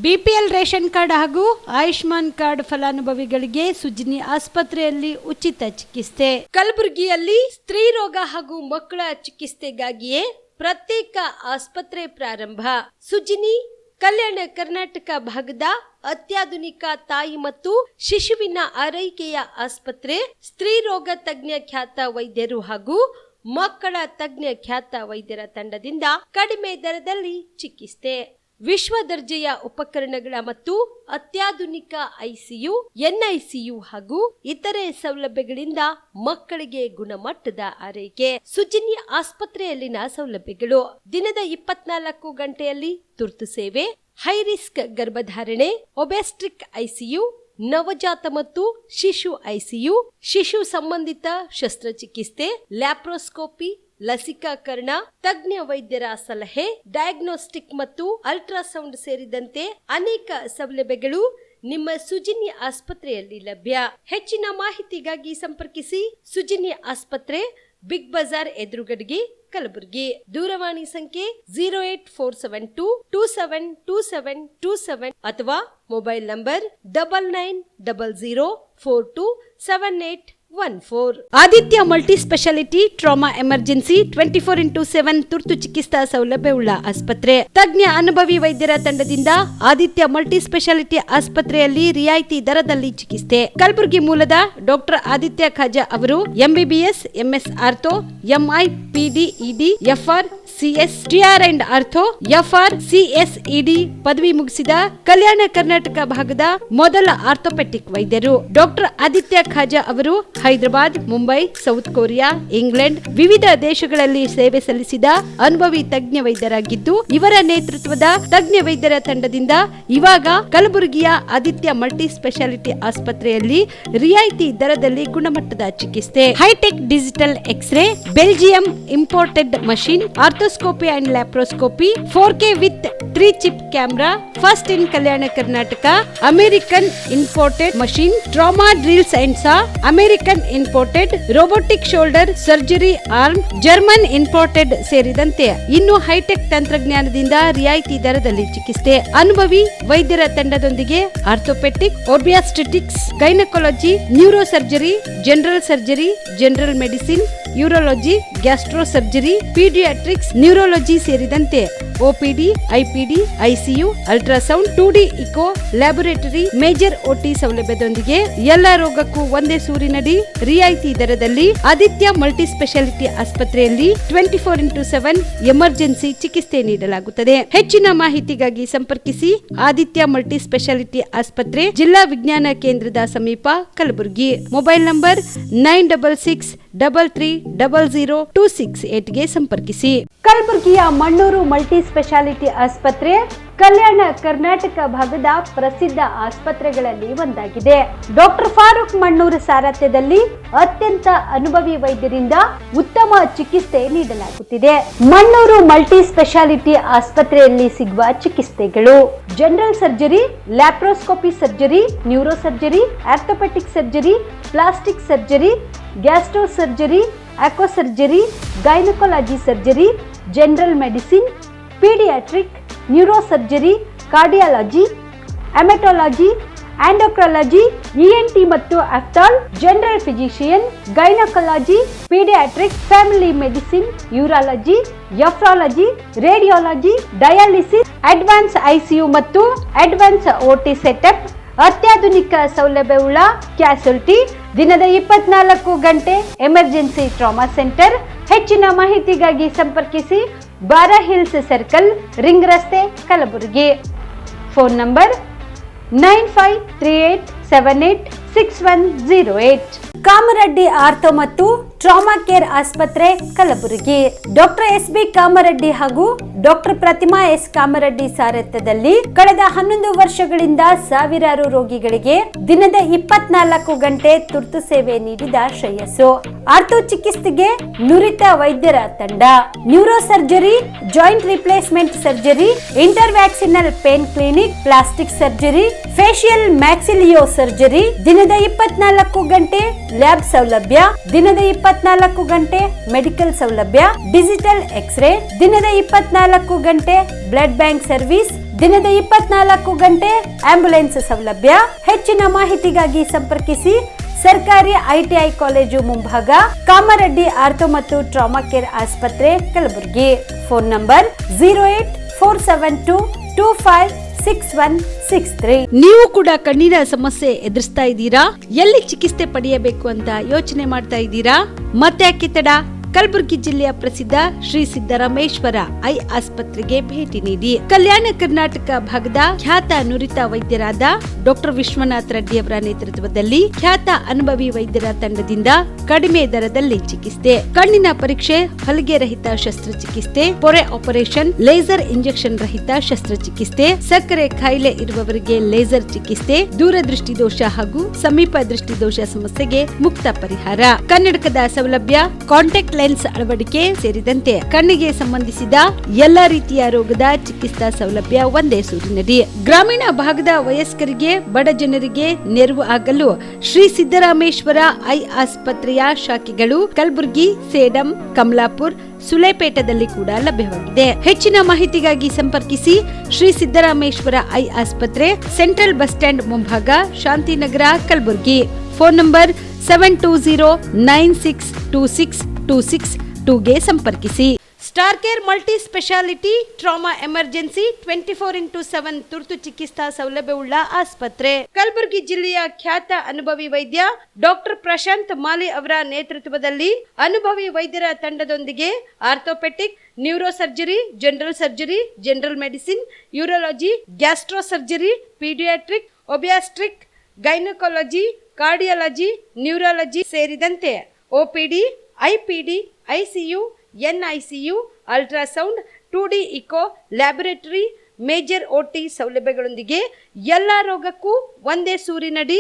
BPL ration card ಹಾಗೂ Ayushman card ಫಲಾನುಭವಿಗಳಿಗೆ ಸುಜ್ನಿ ಆಸ್ಪತ್ರೆಯಲ್ಲಿ ಉಚಿತ ಚಿಕಿತ್ಸೆ. ಕಲಬುರಗಿಯಲ್ಲಿ ಸ್ತ್ರೀ ರೋಗ ಹಾಗೂ ಮಕ್ಕಳ ಚಿಕಿತ್ಸೆಗಾಗಿಯೇ ಪ್ರತ್ಯೇಕ ಆಸ್ಪತ್ರೆ ಪ್ರಾರಂಭ. ಸುಜ್ನಿ ಕಲ್ಯಾಣ ಕರ್ನಾಟಕ ಭಾಗದ ಅತ್ಯಾಧುನಿಕ ತಾಯಿ ಮತ್ತು ಶಿಶುವಿನ ಆರೈಕೆಯ ಆಸ್ಪತ್ರೆ. ಸ್ತ್ರೀ ರೋಗ ತಜ್ಞ ಖ್ಯಾತ ವೈದ್ಯರು ಹಾಗೂ ಮಕ್ಕಳ ತಜ್ಞ ಖ್ಯಾತ ವೈದ್ಯರ ತಂಡದಿಂದ ಕಡಿಮೆ ದರದಲ್ಲಿ ಚಿಕಿತ್ಸೆ, ವಿಶ್ವ ದರ್ಜೆಯ ಉಪಕರಣಗಳ ಮತ್ತು ಅತ್ಯಾಧುನಿಕ ಐಸಿಯು, ಎನ್ಐಸಿಯು ಹಾಗೂ ಇತರೆ ಸೌಲಭ್ಯಗಳಿಂದ ಮಕ್ಕಳಿಗೆ ಗುಣಮಟ್ಟದ ಆರೈಕೆ. ಸುಜ್ನಿ ಆಸ್ಪತ್ರೆಯಲ್ಲಿನ ಸೌಲಭ್ಯಗಳು: ದಿನದ 24 ಗಂಟೆಯಲ್ಲಿ ತುರ್ತು ಸೇವೆ, ಹೈ ರಿಸ್ಕ್ ಗರ್ಭಧಾರಣೆ, ಒಬೆಸ್ಟ್ರಿಕ್ ಐಸಿಯು, ನವಜಾತ ಮತ್ತು ಶಿಶು ಐಸಿಯು, ಶಿಶು ಸಂಬಂಧಿತ ಶಸ್ತ್ರಚಿಕಿತ್ಸೆ, ಲ್ಯಾಪ್ರೋಸ್ಕೋಪಿ, ಲಸಿಕಾಕರಣ, ತಜ್ಞ ವೈದ್ಯರ ಸಲಹೆ, ಡಯಾಗ್ನೋಸ್ಟಿಕ್ ಮತ್ತು ಅಲ್ಟ್ರಾಸೌಂಡ್ ಸೇರಿದಂತೆ ಅನೇಕ ಸೌಲಭ್ಯಗಳು ನಿಮ್ಮ ಸುಜ್ನಿ ಆಸ್ಪತ್ರೆಯಲ್ಲಿ ಲಭ್ಯ. ಹೆಚ್ಚಿನ ಮಾಹಿತಿಗಾಗಿ ಸಂಪರ್ಕಿಸಿ ಸುಜ್ನಿ ಆಸ್ಪತ್ರೆ, ಬಿಗ್ ಬಜಾರ್ ಎದುರುಗಡೆಗೆ, ಕಲಬುರಗಿ. ದೂರವಾಣಿ ಸಂಖ್ಯೆ 08472727227 ಅಥವಾ mobile number 9900427814. Aditya multi speciality trauma emergency 24x7 ತುರ್ತು ಚಿಕಿತ್ಸಾ ಸೌಲಭ್ಯವುಳ್ಳ ಆಸ್ಪತ್ರೆ. ತಜ್ಞ ಅನುಭವಿ ವೈದ್ಯರ ತಂಡದಿಂದ ಆದಿತ್ಯ ಮಲ್ಟಿ ಸ್ಪೆಷಾಲಿಟಿ ಆಸ್ಪತ್ರೆಯಲ್ಲಿ ರಿಯಾಯಿತಿ ದರದಲ್ಲಿ ಚಿಕಿತ್ಸೆ. ಕಲಬುರಗಿ ಮೂಲದ ಡಾಕ್ಟರ್ ಆದಿತ್ಯ ಖಾಜಾ ಅವರು MBBS, MS ortho, MI, PD, ED, FR, CS, TR and ortho, FR, CSED ಪದವಿ ಮುಗಿಸಿದ ಕಲ್ಯಾಣ ಕರ್ನಾಟಕ ಭಾಗದ ಮೊದಲ ಆರ್ಥೋಪೆಟಿಕ್ ವೈದ್ಯರು. ಡಾಕ್ಟರ್ ಆದಿತ್ಯ ಖಾಜಾ ಅವರು Hyderabad, Mumbai, south Korea, England ವಿವಿಧ ದೇಶಗಳಲ್ಲಿ ಸೇವೆ ಸಲ್ಲಿಸಿದ ಅನುಭವಿ ತಜ್ಞ ವೈದ್ಯರಾಗಿದ್ದು, ಇವರ ನೇತೃತ್ವದ ತಜ್ಞ ವೈದ್ಯರ ತಂಡದಿಂದ ಇವಾಗ ಕಲಬುರಗಿಯ ಆದಿತ್ಯ ಮಲ್ಟಿ ಸ್ಪೆಷಾಲಿಟಿ ಆಸ್ಪತ್ರೆಯಲ್ಲಿ ರಿಯಾಯಿತಿ ದರದಲ್ಲಿ ಗುಣಮಟ್ಟದ ಚಿಕಿತ್ಸೆ, hi tech digital x ray, Belgium imported machine, arthroscopy and laparoscopy, 4K with 3 chip camera, first in Kalyana Karnataka, American imported machine, trauma drills and saw, American imported robotic shoulder surgery arm, German imported ಸೇರಿದಂತೆ ಇನ್ನು high tech ತಂತ್ರಜ್ಞಾನದಿಂದ ರಿಯಾಯಿತಿ ದರದಲ್ಲಿ ಚಿಕಿತ್ಸೆ. ಅನುಭವಿ ವೈದ್ಯರ ತಂಡದೊಂದಿಗೆ orthopaedic, obstetrics, gynaecology, neuro surgery, general surgery, general medicine, urology, gastro surgery, paediatrics, neurology ಸೇರಿದಂತೆ OPD, IPD, ICU, ultrasound, 2D echo, laboratory, major OT ಸೌಲಭ್ಯದೊಂದಿಗೆ ಎಲ್ಲ ರೋಗಕ್ಕೂ ಒಂದೇ ಸೂರಿನಡಿ ರಿಯಾಯಿತಿ ದರದಲ್ಲಿ ಆದಿತ್ಯ ಮಲ್ಟಿ ಸ್ಪೆಷಾಲಿಟಿ ಆಸ್ಪತ್ರೆಯಲ್ಲಿ 24x7 ಎಮರ್ಜೆನ್ಸಿ ಚಿಕಿತ್ಸೆ ನೀಡಲಾಗುತ್ತದೆ. ಹೆಚ್ಚಿನ ಮಾಹಿತಿಗಾಗಿ ಸಂಪರ್ಕಿಸಿ ಆದಿತ್ಯ ಮಲ್ಟಿ ಸ್ಪೆಷಾಲಿಟಿ ಆಸ್ಪತ್ರೆ, ಜಿಲ್ಲಾ ವಿಜ್ಞಾನ ಕೇಂದ್ರದ ಸಮೀಪ, ಕಲಬುರಗಿ. ಮೊಬೈಲ್ ನಂಬರ್ 9663300268 ಗೆ ಸಂಪರ್ಕಿಸಿ. ಕಲಬುರಗಿಯ ಮಣ್ಣೂರು ಮಲ್ಟಿ ಸ್ಪೆಷಾಲಿಟಿ ಆಸ್ಪತ್ರೆ ಕಲ್ಯಾಣ ಕರ್ನಾಟಕ ಭಾಗದ ಪ್ರಸಿದ್ಧ ಆಸ್ಪತ್ರೆಗಳಲ್ಲಿ ಒಂದಾಗಿದೆ. ಡಾಕ್ಟರ್ ಫಾರೂಕ್ ಮಣ್ಣೂರು ಸಾರಥ್ಯದಲ್ಲಿ ಅತ್ಯಂತ ಅನುಭವಿ ವೈದ್ಯರಿಂದ ಉತ್ತಮ ಚಿಕಿತ್ಸೆ ನೀಡಲಾಗುತ್ತಿದೆ. ಮಣ್ಣೂರು ಮಲ್ಟಿ ಸ್ಪೆಷಾಲಿಟಿ ಆಸ್ಪತ್ರೆಯಲ್ಲಿ ಸಿಗುವ ಚಿಕಿತ್ಸೆಗಳು: general surgery, laparoscopy surgery, neuro surgery, orthopaedic surgery, plastic surgery, gastro surgery, onco surgery, gynaecology surgery, general medicine, paediatric, neuro surgery, cardiology, haematology, endocrinology, ENT ಮತ್ತು ophthal, general physician, gynaecology, paediatric, family medicine, urology, nephrology, radiology, dialysis, advance ICU ಮತ್ತು advance OT setup, ಅತ್ಯಾಧುನಿಕ ಸೌಲಭ್ಯವುಳ್ಳ ಕ್ಯಾಸುಲಿಟಿ, ದಿನದ 24 ಗಂಟೆ emergency trauma centre. ಹೆಚ್ಚಿನ ಮಾಹಿತಿಗಾಗಿ ಸಂಪರ್ಕಿಸಿ ಬಾರಾ hills circle, ring ರಸ್ತೆ, Kalaburagi. Phone number 9538786108. Kamareddy ortho ಮತ್ತು ಟ್ರಾಮಾ ಕೇರ್ ಆಸ್ಪತ್ರೆ, ಕಲಬುರಗಿ. Doctor S B. ಕಾಮರೆಡ್ಡಿ ಹಾಗೂ ಡಾಕ್ಟರ್ ಪ್ರತಿಮಾ ಎಸ್. ಕಾಮರೆಡ್ಡಿ ಸಾರಥ್ಯದಲ್ಲಿ ಕಳೆದ 11 ವರ್ಷಗಳಿಂದ ಸಾವಿರಾರು ರೋಗಿಗಳಿಗೆ ದಿನದ 24 ಗಂಟೆ ತುರ್ತು ಸೇವೆ ನೀಡಿದ ಶ್ರೇಯಸ್ಸು. ಆರ್ಥೋ ಚಿಕಿತ್ಸೆಗೆ ನುರಿತ ವೈದ್ಯರ ತಂಡ, neuro surgery, joint replacement surgery, interventional pain clinic, plastic surgery, facial maxillo surgery, ದಿನದ 24 ಗಂಟೆ ಲ್ಯಾಬ್ ಸೌಲಭ್ಯ, ದಿನದ 24 ಗಂಟೆ ಮೆಡಿಕಲ್ ಸೌಲಭ್ಯ, ಡಿಜಿಟಲ್ ಎಕ್ಸ್ರೇ, ದಿನದ 24 ಗಂಟೆ ಬ್ಲಡ್ ಬ್ಯಾಂಕ್ ಸರ್ವಿಸ್, ದಿನದ 24 ಗಂಟೆ ಆಂಬ್ಯುಲೆನ್ಸ್ ಸೌಲಭ್ಯ. ಹೆಚ್ಚಿನ ಮಾಹಿತಿಗಾಗಿ ಸಂಪರ್ಕಿಸಿ ಸರ್ಕಾರಿ ಐಟಿಐ ಕಾಲೇಜು ಮುಂಭಾಗ, ಕಾಮರೆಡ್ಡಿ ಆರ್ಥೋ ಮತ್ತು ಟ್ರಾಮಾ ಕೇರ್ ಆಸ್ಪತ್ರೆ, ಕಲಬುರಗಿ. Phone number 08472256163. ನೀವು ಕೂಡ ಕಣ್ಣಿನ ಸಮಸ್ಯೆ ಎದುರಿಸ್ತಾ ಇದ್ದೀರಾ? ಎಲ್ಲಿ ಚಿಕಿತ್ಸೆ ಪಡೆಯಬೇಕು ಅಂತ ಯೋಚನೆ ಮಾಡ್ತಾ ಇದ್ದೀರಾ? ಮತ್ತೆ ಯಾಕೆ ತಡ? ಕಲಬುರಗಿ ಜಿಲ್ಲೆಯ ಪ್ರಸಿದ್ಧ ಶ್ರೀ ಸಿದ್ದರಾಮೇಶ್ವರ ಐ ಆಸ್ಪತ್ರೆಗೆ ಭೇಟಿ ನೀಡಿ ಕಲ್ಯಾಣ ಕರ್ನಾಟಕ ಭಾಗದ ಖ್ಯಾತ ನುರಿತ ವೈದ್ಯರಾದ ಡಾಕ್ಟರ್ ವಿಶ್ವನಾಥ್ ರೆಡ್ಡಿ ಅವರ ನೇತೃತ್ವದಲ್ಲಿ ಖ್ಯಾತ ಅನುಭವಿ ವೈದ್ಯರ ತಂಡದಿಂದ ಕಡಿಮೆ ದರದಲ್ಲಿ ಚಿಕಿತ್ಸೆ, ಕಣ್ಣಿನ ಪರೀಕ್ಷೆ, ಹೊಲಿಗೆ ರಹಿತ ಶಸ್ತ್ರಚಿಕಿತ್ಸೆ, ಪೊರೆ ಆಪರೇಷನ್, ಲೇಸರ್ ಇಂಜೆಕ್ಷನ್ ರಹಿತ ಶಸ್ತ್ರಚಿಕಿತ್ಸೆ, ಸಕ್ಕರೆ ಕಾಯಿಲೆ ಇರುವವರಿಗೆ ಲೇಸರ್ ಚಿಕಿತ್ಸೆ, ದೂರದೃಷ್ಟಿ ದೋಷ ಹಾಗೂ ಸಮೀಪ ದೃಷ್ಟಿ ದೋಷ ಸಮಸ್ಯೆಗೆ ಮುಕ್ತ ಪರಿಹಾರ, ಕನ್ನಡಕದ ಸೌಲಭ್ಯ, ಕಾಂಟ್ಯಾಕ್ಟ್ ಲೆನ್ಸ್ ಅಳವಡಿಕೆ ಸೇರಿದಂತೆ ಕಣ್ಣಿಗೆ ಸಂಬಂಧಿಸಿದ ಎಲ್ಲಾ ರೀತಿಯ ರೋಗದ ಚಿಕಿತ್ಸಾ ಸೌಲಭ್ಯ ಒಂದೇ ಸೂರಿನಡಿ. ಗ್ರಾಮೀಣ ಭಾಗದ ವಯಸ್ಕರಿಗೆ, ಬಡ ಜನರಿಗೆ ನೆರವು ಆಗಲು ಶ್ರೀ ಸಿದ್ದರಾಮೇಶ್ವರ ಐ ಆಸ್ಪತ್ರೆಯ ಶಾಖೆಗಳು ಕಲಬುರಗಿ, ಸೇಡಂ, ಕಮಲಾಪುರ್, ಸುಲೇಪೇಟದಲ್ಲಿ ಕೂಡ ಲಭ್ಯವಾಗಿದೆ. ಹೆಚ್ಚಿನ ಮಾಹಿತಿಗಾಗಿ ಸಂಪರ್ಕಿಸಿ ಶ್ರೀ ಸಿದ್ದರಾಮೇಶ್ವರ ಐ ಆಸ್ಪತ್ರೆ, ಸೆಂಟ್ರಲ್ ಬಸ್ ಸ್ಟ್ಯಾಂಡ್ ಮುಂಭಾಗ, ಶಾಂತಿನಗರ, ಕಲಬುರಗಿ. ಫೋನ್ ನಂಬರ್ 72096262622ಗೆ ಸಂಪರ್ಕಿಸಿ. Star care multi speciality trauma emergency 24x7 ತುರ್ತು ಚಿಕಿತ್ಸಾ ಸೌಲಭ್ಯವುಳ್ಳ ಆಸ್ಪತ್ರೆ. ಕಲಬುರಗಿ ಜಿಲ್ಲೆಯ ಖ್ಯಾತ ಅನುಭವಿ ವೈದ್ಯ ಡಾಕ್ಟರ್ ಪ್ರಶಾಂತ್ ಮಾಲಿ ಅವರ ನೇತೃತ್ವದಲ್ಲಿ ಅನುಭವಿ ವೈದ್ಯರ ತಂಡದೊಂದಿಗೆ orthopaedic, neuro surgery, general surgery, general medicine, urology, gastro surgery, paediatric, obstetric, gynaecology, cardiology, neurology ಸೇರಿದಂತೆ OPD, IPD, ICU, NICU, ultrasound, 2D echo, laboratory, major OT ಸೌಲಭ್ಯಗಳೊಂದಿಗೆ ಎಲ್ಲ ರೋಗಕ್ಕೂ ಒಂದೇ ಸೂರಿನಡಿ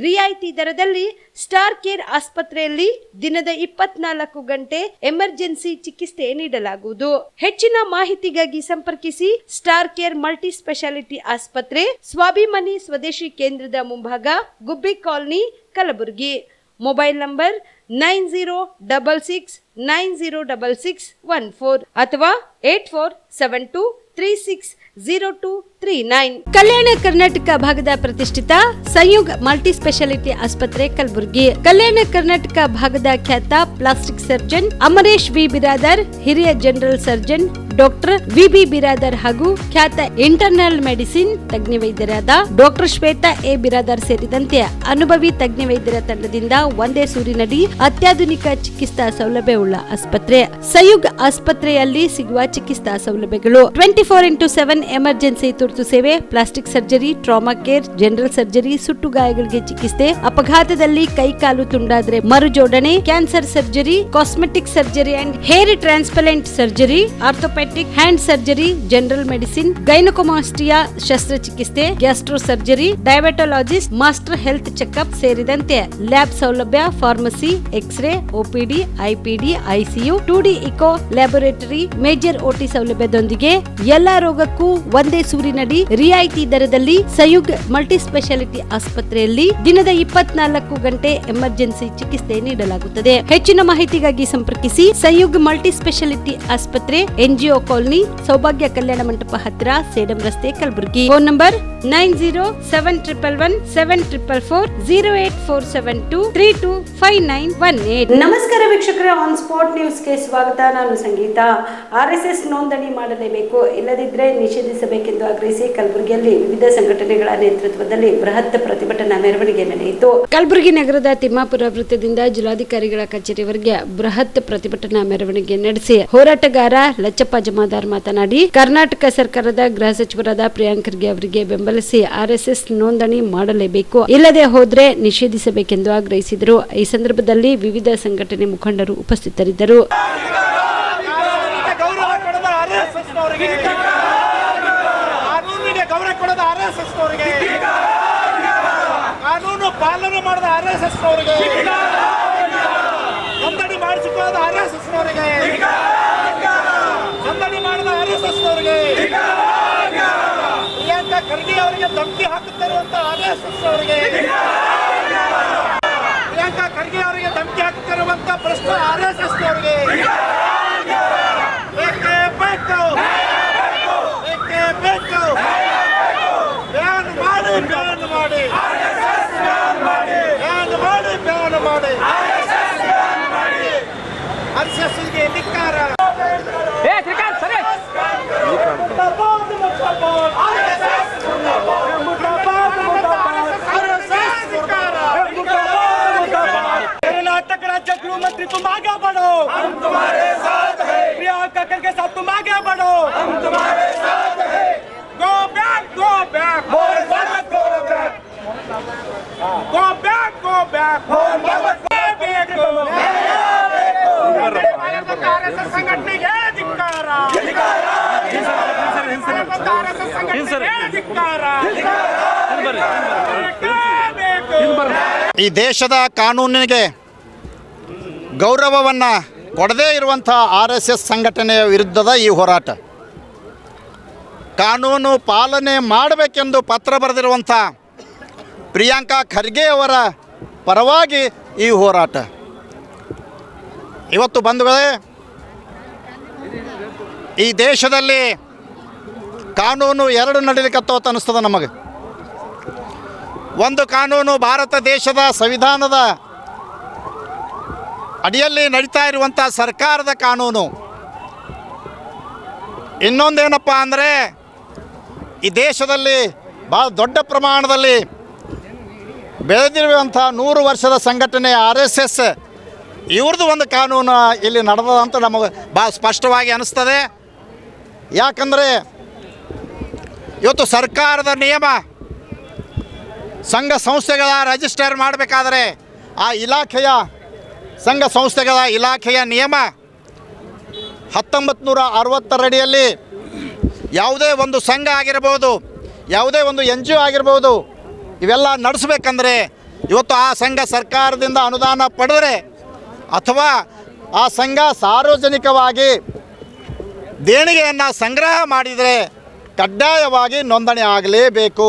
ರಿಯಾಯಿತಿ ದರದಲ್ಲಿ ಸ್ಟಾರ್ ಕೇರ್ ಆಸ್ಪತ್ರೆಯಲ್ಲಿ ದಿನದ 24 ಗಂಟೆ ಎಮರ್ಜೆನ್ಸಿ ಚಿಕಿತ್ಸೆ ನೀಡಲಾಗುವುದು. ಹೆಚ್ಚಿನ ಮಾಹಿತಿಗಾಗಿ ಸಂಪರ್ಕಿಸಿ ಸ್ಟಾರ್ ಕೇರ್ ಮಲ್ಟಿ ಸ್ಪೆಷಾಲಿಟಿ ಆಸ್ಪತ್ರೆ, ಸ್ವಾಭಿಮಾನಿ ಸ್ವದೇಶಿ ಕೇಂದ್ರದ ಮುಂಭಾಗ, ಗುಬ್ಬಿ ಕಾಲನಿ, ಕಲಬುರಗಿ. ಮೊಬೈಲ್ ನಂಬರ್ 9066906614 ಅಥವಾ 8472360239. ಕಲ್ಯಾಣ ಕರ್ನಾಟಕ ಭಾಗದ ಪ್ರತಿಷ್ಠಿತ ಸಂಯುಗ್ ಮಲ್ಟಿ ಸ್ಪೆಷಾಲಿಟಿ ಆಸ್ಪತ್ರೆ, ಕಲಬುರಗಿ. ಕಲ್ಯಾಣ ಕರ್ನಾಟಕ ಭಾಗದ ಖ್ಯಾತ plastic surgeon Amaresh B Biradar, ಹಿರಿಯ general surgeon doctor VB Biradar ಹಾಗೂ ಖ್ಯಾತ ಇಂಟರ್ನಲ್ ಮೆಡಿಸಿನ್ ತಜ್ಞ ವೈದ್ಯರಾದ ಡಾಕ್ಟರ್ ಶ್ವೇತಾ ಎ ಬಿರಾದರ್ ಸೇರಿದಂತೆ ಅನುಭವಿ ತಜ್ಞ ವೈದ್ಯರ ತಂಡದಿಂದ ಒಂದೇ ಸೂರಿನಡಿ ಅತ್ಯಾಧುನಿಕ ಚಿಕಿತ್ಸಾ ಸೌಲಭ್ಯವುಳ್ಳ ಆಸ್ಪತ್ರೆ. ಸಂಯುಗ್ ಆಸ್ಪತ್ರೆಯಲ್ಲಿ ಸಿಗುವ ಚಿಕಿತ್ಸಾ ಸೌಲಭ್ಯಗಳು: 24x7 ಎಮರ್ಜೆನ್ಸಿ ತುರ್ತು ಸೇವೆ, plastic surgery, trauma care, general surgery, ಸುಟ್ಟು ಗಾಯಗಳಿಗೆ ಚಿಕಿತ್ಸೆ, ಅಪಘಾತದಲ್ಲಿ ಕೈ ಕಾಲು ತುಂಡಾದ್ರೆ ಮರುಜೋಡಣೆ, cancer surgery, cosmetic surgery and hair transplant surgery, orthopedic hand surgery, general medicine, gynaecomastia ಶಸ್ತ್ರಚಿಕಿತ್ಸೆ, gastro surgery, diabetologist, master health checkup ಸೇರಿದಂತೆ ಲ್ಯಾಬ್ ಸೌಲಭ್ಯ, pharmacy, x-ray, OPD, IPD, ICU, 2D echo, laboratory, major OT ಸೌಲಭ್ಯದೊಂದಿಗೆ ಎಲ್ಲಾ ರೋಗಕ್ಕೂ ಒಂದೇ ಸೂರಿನಡಿ ರಿಯಾಯಿತಿ ದರದಲ್ಲಿ ಸಂಯುಗ್ multi speciality ಆಸ್ಪತ್ರೆಯಲ್ಲಿ ದಿನದ 24 ಗಂಟೆ ಎಮರ್ಜೆನ್ಸಿ ಚಿಕಿತ್ಸೆ ನೀಡಲಾಗುತ್ತದೆ. ಹೆಚ್ಚಿನ ಮಾಹಿತಿಗಾಗಿ ಸಂಪರ್ಕಿಸಿ ಸಂಯುಗ್ ಮಲ್ಟಿ ಸ್ಪೆಷಾಲಿಟಿ ಆಸ್ಪತ್ರೆ, NGO ಕಾಲನಿ, ಸೌಭಾಗ್ಯ ಕಲ್ಯಾಣ ಮಂಟಪ ಹತ್ತಿರ, ಸೇಡಂ ರಸ್ತೆ, ಕಲಬುರಗಿ. Phone number 90711744408472325918. ನಮಸ್ಕಾರ ವೀಕ್ಷಕರೇ, ಆನ್ ಸ್ಪಾಟ್ ನ್ಯೂಸ್ಗೆ ಸ್ವಾಗತ. ನಾನು ಸಂಗೀತ. RSS ನೋಂದಣಿ ಮಾಡಲೇಬೇಕು, ಇಲ್ಲದಿದ್ದರೆ ನಿಷೇಧಿಸಬೇಕೆಂದು ಆಗ್ರಹಿಸಿ ಕಲಬುರಗಿಯಲ್ಲಿ ವಿವಿಧ ಸಂಘಟನೆಗಳ ನೇತೃತ್ವದಲ್ಲಿ ಬೃಹತ್ ಪ್ರತಿಭಟನಾ ಮೆರವಣಿಗೆ ನಡೆಯಿತು. ಕಲಬುರಗಿ ನಗರದ ತಿಮ್ಮಾಪುರ ವೃತ್ತದಿಂದ ಜಿಲ್ಲಾಧಿಕಾರಿಗಳ ಕಚೇರಿವರೆಗೆ ಬೃಹತ್ ಪ್ರತಿಭಟನಾ ಮೆರವಣಿಗೆ ನಡೆಸಿ ಹೋರಾಟಗಾರ ಲಚ್ಚಪ್ಪ ಜಮಾದಾರ್ ಮಾತನಾಡಿ, ಕರ್ನಾಟಕ ಸರ್ಕಾರದ ಗೃಹ ಸಚಿವರಾದ ಪ್ರಿಯಾಂಕ್ ಖರ್ಗೆ ಅವರಿಗೆ ಬೆಂಬಲಿಸಿ RSS ನೋಂದಣಿ ಮಾಡಲೇಬೇಕು, ಇಲ್ಲದೆ ಹೋದ್ರೆ ನಿಷೇಧಿಸಬೇಕೆಂದು ಆಗ್ರಹಿಸಿದರು. ಈ ಸಂದರ್ಭದಲ್ಲಿ ವಿವಿಧ ಸಂಘಟನೆ ಮುಖಂಡರು ಉಪಸ್ಥಿತರಿದ್ದರು. ಕಾನೂನು ಪಾಲನೆ ಮಾಡದ RSS ನವರಿಗೆ, ನೋಂದಣಿ ಮಾಡಿಸಿಕೊಳ್ಳದ RSS ನವರಿಗೆ, ನೋಂದಣಿ ಮಾಡದ RSS ನವರಿಗೆ, ಪ್ರಿಯಾಂಕಾ ಖರ್ಗೆ ಅವರಿಗೆ ಧಮಕಿ ಹಾಕುತ್ತಿರುವಂತ RSS ನವರಿಗೆ, ಪ್ರಿಯಾಂಕಾ ಖರ್ಗೆ ಅವರಿಗೆ ಧಮಕಿ ಹಾಕುತ್ತಿರುವಂತ ಭ್ರಷ್ಟ RSS ನವರಿಗೆ ಬೇಕೇ ಬೇಕು, ಬೇಕೇ ಬೇಕು. RSSಗೆ ಧಿಕ್ಕಾರ. कर्नाटक राज्य गृह मंत्री तुम आगे बढ़ो, हम तुम्हारे साथ हैं. प्रियंका खड़गे साहब तुम आगे बढ़ो, हम तुम्हारे साथ हैं. Go back, go back. More Bharat, go back. Go back, go back. More Bharat, go back. RSS ಸಂಘಟನೆಗೆ ಧಿಕ್ಕಾರ. ಈ ದೇಶದ ಕಾನೂನಿಗೆ ಗೌರವವನ್ನು ಕೊಡದೇ ಇರುವಂಥ RSS ಸಂಘಟನೆಯ ವಿರುದ್ಧದ ಈ ಹೋರಾಟ. ಕಾನೂನು ಪಾಲನೆ ಮಾಡಬೇಕೆಂದು ಪತ್ರ ಬರೆದಿರುವಂಥ ಪ್ರಿಯಾಂಕಾ ಖರ್ಗೆ ಅವರ ಪರವಾಗಿ ಈ ಹೋರಾಟ. ಇವತ್ತು ಬಂಧುಗಳೇ, ಈ ದೇಶದಲ್ಲಿ ಕಾನೂನು ಎರಡು ನಡೀಲಿಕ್ಕತ್ತವತ್ತು ಅನ್ನಿಸ್ತದೆ ನಮಗೆ. ಒಂದು ಕಾನೂನು ಭಾರತ ದೇಶದ ಸಂವಿಧಾನದ ಅಡಿಯಲ್ಲಿ ನಡೀತಾ ಇರುವಂಥ ಸರ್ಕಾರದ ಕಾನೂನು. ಇನ್ನೊಂದೇನಪ್ಪ ಅಂದರೆ ಈ ದೇಶದಲ್ಲಿ ಭಾಳ ದೊಡ್ಡ ಪ್ರಮಾಣದಲ್ಲಿ ಬೆಳೆದಿರುವಂಥ 100 ವರ್ಷದ ಸಂಘಟನೆ RSS ಇವ್ರದ್ದು ಒಂದು ಕಾನೂನು ಇಲ್ಲಿ ನಡೆದ ಅಂತ ನಮಗೆ ಭಾಳ ಸ್ಪಷ್ಟವಾಗಿ ಅನ್ನಿಸ್ತದೆ. ಯಾಕಂದರೆ ಇವತ್ತು ಸರ್ಕಾರದ ನಿಯಮ ಸಂಘ ಸಂಸ್ಥೆಗಳ ರಿಜಿಸ್ಟರ್ ಮಾಡಬೇಕಾದ್ರೆ ಆ ಇಲಾಖೆಯ ಸಂಘ ಸಂಸ್ಥೆಗಳ ಇಲಾಖೆಯ ನಿಯಮ 1960 ಅಡಿಯಲ್ಲಿ ಯಾವುದೇ ಒಂದು ಸಂಘ ಆಗಿರ್ಬೋದು, ಯಾವುದೇ ಒಂದು NGO ಆಗಿರ್ಬೋದು, ಇವೆಲ್ಲ ನಡೆಸಬೇಕಂದ್ರೆ ಇವತ್ತು ಆ ಸಂಘ ಸರ್ಕಾರದಿಂದ ಅನುದಾನ ಪಡೆದರೆ ಅಥವಾ ಆ ಸಂಘ ಸಾರ್ವಜನಿಕವಾಗಿ ದೇಣಿಗೆಯನ್ನು ಸಂಗ್ರಹ ಮಾಡಿದರೆ ಕಡ್ಡಾಯವಾಗಿ ನೋಂದಣಿ ಆಗಲೇಬೇಕು.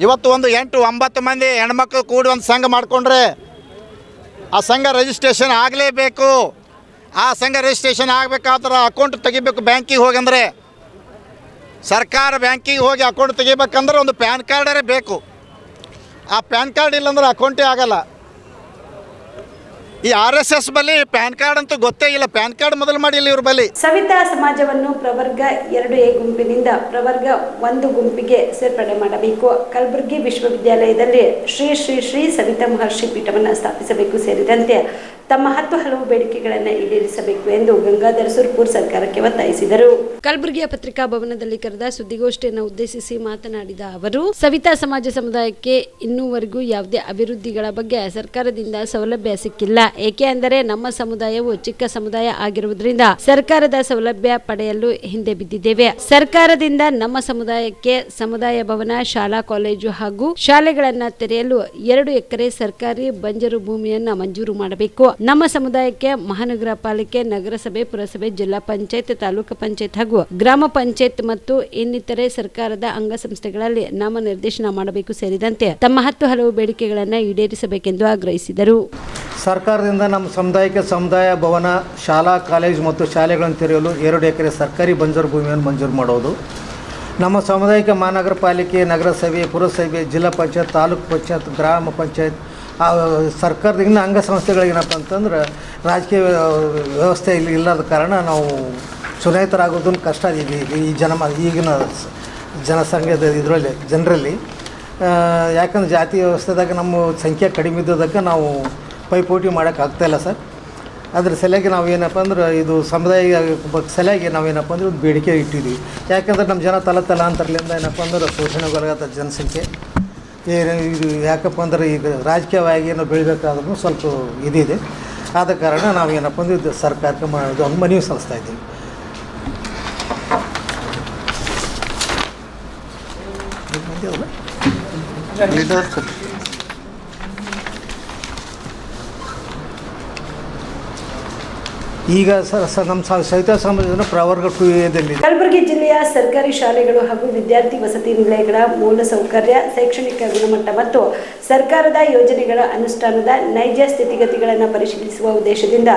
ಇವತ್ತು ಒಂದು 8-9 ಮಂದಿ ಹೆಣ್ಮಕ್ಳು ಕೂಡಿ ಒಂದು ಸಂಘ ಮಾಡಿಕೊಂಡ್ರೆ ಆ ಸಂಘ ರಿಜಿಸ್ಟ್ರೇಷನ್ ಆಗಲೇಬೇಕು. ಆ ಸಂಘ ರಿಜಿಸ್ಟ್ರೇಷನ್ ಆಗಬೇಕಾದ್ರೆ ಅಕೌಂಟ್ ತೆಗಿಬೇಕು ಬ್ಯಾಂಕಿಗೆ ಹೋಗಂದರೆ. ಸರ್ಕಾರ ಬ್ಯಾಂಕಿಗೆ ಹೋಗಿ ಅಕೌಂಟ್ ತೆಗಿಬೇಕಂದ್ರೆ ಒಂದು ಪ್ಯಾನ್ ಕಾರ್ಡರೇ ಬೇಕು. ಆ ಪ್ಯಾನ್ ಕಾರ್ಡ್ ಇಲ್ಲಾಂದ್ರೆ ಅಕೌಂಟೇ ಆಗಲ್ಲ. ಈ RSS ಬಳಿ ಪ್ಯಾನ್ ಕಾರ್ಡ್ ಅಂತೂ ಗೊತ್ತೇ ಇಲ್ಲ. ಪ್ಯಾನ್ ಕಾರ್ಡ್ ಮೊದಲು ಮಾಡಿಲ್ಲ ಇವ್ರ ಬಳಿ. ಸವಿತಾ ಸಮಾಜವನ್ನು ಪ್ರವರ್ಗ 2A ಗುಂಪಿನಿಂದ ಪ್ರವರ್ಗ 1 ಗುಂಪಿಗೆ ಸೇರ್ಪಡೆ ಮಾಡಬೇಕು. ಕಲಬುರಗಿ ವಿಶ್ವವಿದ್ಯಾಲಯದಲ್ಲಿ ಶ್ರೀ ಶ್ರೀ ಶ್ರೀ ಸವಿತಾ ಮಹರ್ಷಿ ಪೀಠವನ್ನು ಸ್ಥಾಪಿಸಬೇಕು ಸೇರಿದಂತೆ ತಮ್ಮ 10 ಹಲವು ಬೇಡಿಕೆಗಳನ್ನು ಈಡೇರಿಸಬೇಕು ಎಂದು ಗಂಗಾಧರ ಸುರ್ಪುರ್ ಸರ್ಕಾರಕ್ಕೆ ಒತ್ತಾಯಿಸಿದರು. ಕಲಬುರಗಿಯ ಪತ್ರಿಕಾ ಭವನದಲ್ಲಿ ಕರೆದ ಸುದ್ದಿಗೋಷ್ಠಿಯನ್ನು ಉದ್ದೇಶಿಸಿ ಮಾತನಾಡಿದ ಅವರು, ಸವಿತಾ ಸಮಾಜ ಸಮುದಾಯಕ್ಕೆ ಇನ್ನೂವರೆಗೂ ಯಾವುದೇ ಅಭಿವೃದ್ಧಿಗಳ ಬಗ್ಗೆ ಸರ್ಕಾರದಿಂದ ಸೌಲಭ್ಯ ಸಿಕ್ಕಿಲ್ಲ. ಏಕೆ ಅಂದರೆ ನಮ್ಮ ಸಮುದಾಯವು ಚಿಕ್ಕ ಸಮುದಾಯ ಆಗಿರುವುದರಿಂದ ಸರ್ಕಾರದ ಸೌಲಭ್ಯ ಪಡೆಯಲು ಹಿಂದೆ ಬಿದ್ದಿದ್ದೇವೆ. ಸರ್ಕಾರದಿಂದ ನಮ್ಮ ಸಮುದಾಯಕ್ಕೆ ಸಮುದಾಯ ಭವನ, ಶಾಲಾ ಕಾಲೇಜು ಹಾಗೂ ಶಾಲೆಗಳನ್ನ ತೆರೆಯಲು 2 ಎಕರೆ ಸರ್ಕಾರಿ ಬಂಜರು ಭೂಮಿಯನ್ನ ಮಂಜೂರು ಮಾಡಬೇಕು. ನಮ್ಮ ಸಮುದಾಯಕ್ಕೆ ಮಹಾನಗರ ಪಾಲಿಕೆ, ನಗರಸಭೆ, ಪುರಸಭೆ, ಜಿಲ್ಲಾ ಪಂಚಾಯತ್, ತಾಲೂಕು ಪಂಚಾಯತ್ ಹಾಗೂ ಗ್ರಾಮ ಪಂಚಾಯತ್ ಮತ್ತು ಇನ್ನಿತರೆ ಸರ್ಕಾರದ ಅಂಗಸಂಸ್ಥೆಗಳಲ್ಲಿ ನಾಮ ನಿರ್ದೇಶನ ಮಾಡಬೇಕು ಸೇರಿದಂತೆ ತಮ್ಮ 10 ಹಲವು ಬೇಡಿಕೆಗಳನ್ನು ಈಡೇರಿಸಬೇಕೆಂದು ಆಗ್ರಹಿಸಿದರು. ಸರ್ಕಾರದಿಂದ ನಮ್ಮ ಸಮುದಾಯಕ್ಕೆ ಸಮುದಾಯ ಭವನ, ಶಾಲಾ ಕಾಲೇಜು ಮತ್ತು ಶಾಲೆಗಳನ್ನು ತೆರೆಯಲು 2 ಎಕರೆ ಸರ್ಕಾರಿ ಬಂಜರು ಭೂಮಿಯನ್ನು ಮಂಜೂರು ಮಾಡುವುದು. ನಮ್ಮ ಸಮುದಾಯಕ್ಕೆ ಮಹಾನಗರ ಪಾಲಿಕೆ, ನಗರಸಭೆ, ಪುರಸಭೆ, ಜಿಲ್ಲಾ ಪಂಚಾಯತ್, ತಾಲೂಕು ಪಂಚಾಯತ್, ಗ್ರಾಮ ಪಂಚಾಯತ್ ಸರ್ಕಾರದಿಂದ ಅಂಗಸಂಸ್ಥೆಗಳಿಗೇನಪ್ಪ ಅಂತಂದ್ರೆ ರಾಜಕೀಯ ವ್ಯವಸ್ಥೆ ಇಲ್ಲಿ ಇಲ್ಲದ ಕಾರಣ ನಾವು ಚುನಾಯಿತರಾಗೋದನ್ನು ಕಷ್ಟ ಈ ಈಗಿನ ಜನಸಂಖ್ಯೆದ ಇದರಲ್ಲಿ ಜನರಲ್ಲಿ. ಯಾಕಂದ್ರೆ ಜಾತಿ ವ್ಯವಸ್ಥೆದಾಗ ನಮ್ಮ ಸಂಖ್ಯೆ ಕಡಿಮೆ ಇದ್ದದಕ್ಕೆ ನಾವು ಪೈಪೋಟಿ ಮಾಡೋಕ್ಕಾಗ್ತಾಯಿಲ್ಲ ಸರ್. ಅದ್ರ ಸಲುವಾಗಿ ನಾವು ಏನಪ್ಪ ಅಂದ್ರೆ ಇದು ಸಮುದಾಯ ಸಲುವಾಗಿ ನಾವೇನಪ್ಪ ಅಂದ್ರೆ ಒಂದು ಬೇಡಿಕೆ ಇಟ್ಟಿದ್ವಿ. ಯಾಕಂದ್ರೆ ನಮ್ಮ ಜನ ತಲಾಂತರಲಿಂದ ಏನಪ್ಪ ಅಂದ್ರೆ ಶೋಷಣೆಗೊಳಗಾದ ಜನಸಂಖ್ಯೆ ಇದು ಯಾಕಪ್ಪ ಅಂದ್ರೆ ಈಗ ರಾಜಕೀಯವಾಗಿ ನಾವು ಬೆಳಿಬೇಕಾದ್ರೂ ಸ್ವಲ್ಪ ಇದಿದೆ. ಆದ ಕಾರಣ ನಾವೇನಪ್ಪ ಅಂದ್ರೆ ಇದು ಸರ್ಕಾರಕ್ಕೆ ಮಾಡೋದು ಒಂದು ಮನವಿ ಸಲ್ಲಿಸ್ತಾ ಇದ್ದೀವಿ. ಈಗ ನಮ್ಮ ಸವಿತಾ ಸಮಾಜದ ಪ್ರವರ್ಗ 2A ಕಲಬುರಗಿ ಜಿಲ್ಲೆಯ ಸರ್ಕಾರಿ ಶಾಲೆಗಳು ಹಾಗೂ ವಿದ್ಯಾರ್ಥಿ ವಸತಿ ನಿಲಯಗಳ ಮೂಲಸೌಕರ್ಯ, ಶೈಕ್ಷಣಿಕ ಗುಣಮಟ್ಟ ಮತ್ತು ಸರ್ಕಾರದ ಯೋಜನೆಗಳ ಅನುಷ್ಠಾನದ ನೈಜ ಸ್ಥಿತಿಗತಿಗಳನ್ನು ಪರಿಶೀಲಿಸುವ ಉದ್ದೇಶದಿಂದ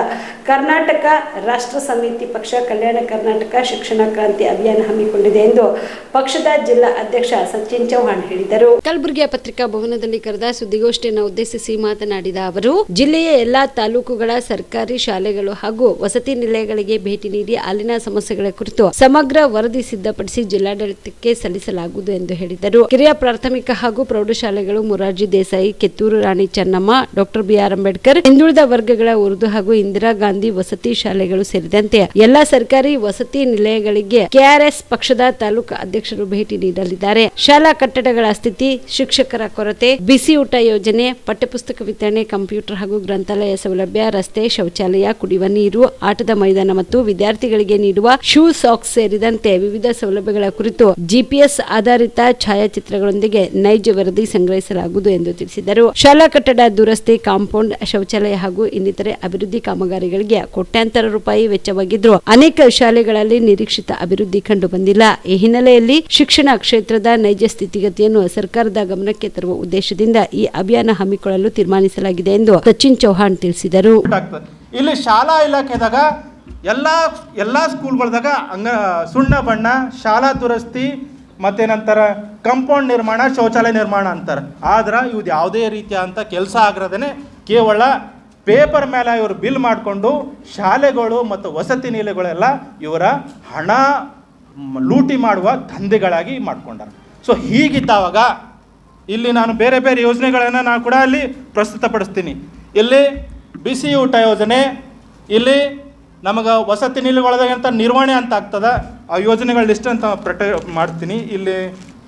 ಕರ್ನಾಟಕ ರಾಷ್ಟ್ರ ಸಮಿತಿ ಪಕ್ಷ ಕಲ್ಯಾಣ ಕರ್ನಾಟಕ ಶಿಕ್ಷಣ ಕ್ರಾಂತಿ ಅಭಿಯಾನ ಹಮ್ಮಿಕೊಂಡಿದೆ ಎಂದು ಪಕ್ಷದ ಜಿಲ್ಲಾ ಅಧ್ಯಕ್ಷ ಸಚಿನ್ ಚೌಹಾಣ್ ಹೇಳಿದರು. ಕಲಬುರಗಿಯ ಪತ್ರಿಕಾ ಭವನದಲ್ಲಿ ಕರೆದ ಸುದ್ದಿಗೋಷ್ಠಿಯನ್ನು ಉದ್ದೇಶಿಸಿ ಮಾತನಾಡಿದ ಅವರು, ಜಿಲ್ಲೆಯ ಎಲ್ಲಾ ತಾಲೂಕುಗಳ ಸರ್ಕಾರಿ ಶಾಲೆಗಳು ಹಾಗೂ ವಸತಿ ನಿಲಯಗಳಿಗೆ ಭೇಟಿ ನೀಡಿ ಅಲ್ಲಿನ ಸಮಸ್ಯೆಗಳ ಕುರಿತು ಸಮಗ್ರ ವರದಿ ಸಿದ್ಧಪಡಿಸಿ ಜಿಲ್ಲಾಡಳಿತಕ್ಕೆ ಸಲ್ಲಿಸಲಾಗುವುದು ಎಂದು ಹೇಳಿದರು. ಕಿರಿಯ ಪ್ರಾಥಮಿಕ ಹಾಗೂ ಪ್ರೌಢಶಾಲೆಗಳು ಮೊರಾರ್ಜಿ ದೇಸಾಯಿ, ಕಿತ್ತೂರು ರಾಣಿ ಚೆನ್ನಮ್ಮ, ಡಾಕ್ಟರ್ ಬಿಆರ್ ಅಂಬೇಡ್ಕರ್, ಹಿಂದುಳಿದ ವರ್ಗಗಳ ಉರ್ದು ಹಾಗೂ ಇಂದಿರಾ ಗಾಂಧಿ ವಸತಿ ಶಾಲೆಗಳು ಸೇರಿದಂತೆ ಎಲ್ಲಾ ಸರ್ಕಾರಿ ವಸತಿ ನಿಲಯಗಳಿಗೆ ಕೆಆರ್ಎಸ್ ಪಕ್ಷದ ತಾಲೂಕು ಅಧ್ಯಕ್ಷರು ಭೇಟಿ ನೀಡಲಿದ್ದಾರೆ. ಶಾಲಾ ಕಟ್ಟಡಗಳ ಸ್ಥಿತಿ, ಶಿಕ್ಷಕರ ಕೊರತೆ, ಬಿಸಿ ಊಟ ಯೋಜನೆ, ಪಠ್ಯಪುಸ್ತಕ ವಿತರಣೆ, ಕಂಪ್ಯೂಟರ್ ಹಾಗೂ ಗ್ರಂಥಾಲಯ ಸೌಲಭ್ಯ, ರಸ್ತೆ, ಶೌಚಾಲಯ, ಕುಡಿಯುವ ನೀರು, ಆಟದ ಮೈದಾನ ಮತ್ತು ವಿದ್ಯಾರ್ಥಿಗಳಿಗೆ ನೀಡುವ ಶೂ, ಸಾಕ್ಸ್ ಸೇರಿದಂತೆ ವಿವಿಧ ಸೌಲಭ್ಯಗಳ ಕುರಿತು ಜಿಪಿಎಸ್ ಆಧಾರಿತ ಛಾಯಾಚಿತ್ರಗಳೊಂದಿಗೆ ನೈಜ ವರದಿ ಸಂಗ್ರಹಿಸಲಾಗುವುದು ಎಂದು ತಿಳಿಸಿದರು. ಶಾಲಾ ಕಟ್ಟಡ ದುರಸ್ತಿ, ಕಾಂಪೌಂಡ್, ಶೌಚಾಲಯ ಹಾಗೂ ಇನ್ನಿತರೆ ಅಭಿವೃದ್ಧಿ ಕಾಮಗಾರಿಗಳಿಗೆ ಕೋಟ್ಯಾಂತರ ರೂಪಾಯಿ ವೆಚ್ಚವಾಗಿದ್ದರೂ ಅನೇಕ ಶಾಲೆಗಳಲ್ಲಿ ನಿರೀಕ್ಷಿತ ಅಭಿವೃದ್ಧಿ ಕಂಡು ಬಂದಿಲ್ಲ. ಈ ಹಿನ್ನೆಲೆಯಲ್ಲಿ ಶಿಕ್ಷಣ ಕ್ಷೇತ್ರದ ನೈಜ ಸ್ಥಿತಿಗತಿಯನ್ನು ಸರ್ಕಾರದ ಗಮನಕ್ಕೆ ತರುವ ಉದ್ದೇಶದಿಂದ ಈ ಅಭಿಯಾನ ಹಮ್ಮಿಕೊಳ್ಳಲು ತೀರ್ಮಾನಿಸಲಾಗಿದೆ ಎಂದು ಸಚಿನ್ ಚೌಹಾಣ್ ತಿಳಿಸಿದರು. ಇಲ್ಲಿ ಶಾಲಾ ಇಲಾಖೆದಾಗ ಎಲ್ಲ ಸ್ಕೂಲ್ಗಳದಾಗ ಸುಣ್ಣ ಬಣ್ಣ, ಶಾಲಾ ದುರಸ್ತಿ ಮತ್ತು ನಂತರ ಕಂಪೌಂಡ್ ನಿರ್ಮಾಣ, ಶೌಚಾಲಯ ನಿರ್ಮಾಣ ಅಂತಾರೆ. ಆದ್ರೆ ಇವ್ದು ಯಾವುದೇ ರೀತಿಯಾದಂಥ ಕೆಲಸ ಆಗಿರೋದೇ ಕೇವಲ ಪೇಪರ್ ಮೇಲೆ ಇವರು ಬಿಲ್ ಮಾಡಿಕೊಂಡು ಶಾಲೆಗಳು ಮತ್ತು ವಸತಿ ನಿಲಯಗಳೆಲ್ಲ ಇವರ ಹಣ ಲೂಟಿ ಮಾಡುವ ದಂಧೆಗಳಾಗಿ ಮಾಡ್ಕೊಂಡಾರೆ. ಸೊ ಹೀಗಿದ್ದಾವಾಗ ಇಲ್ಲಿ ನಾನು ಬೇರೆ ಬೇರೆ ಯೋಜನೆಗಳನ್ನು ನಾನು ಕೂಡ ಅಲ್ಲಿ ಪ್ರಸ್ತುತಪಡಿಸ್ತೀನಿ. ಇಲ್ಲಿ ಬಿಸಿ ಊಟ ಯೋಜನೆ, ಇಲ್ಲಿ ನಮಗೆ ವಸತಿ ನಿಲಯಗಳಂತ ನಿರ್ವಹಣೆ ಅಂತ ಆಗ್ತದೆ, ಆ ಯೋಜನೆಗಳ ಲಿಸ್ಟ್ ಅಂತ ಮಾಡ್ತೀನಿ.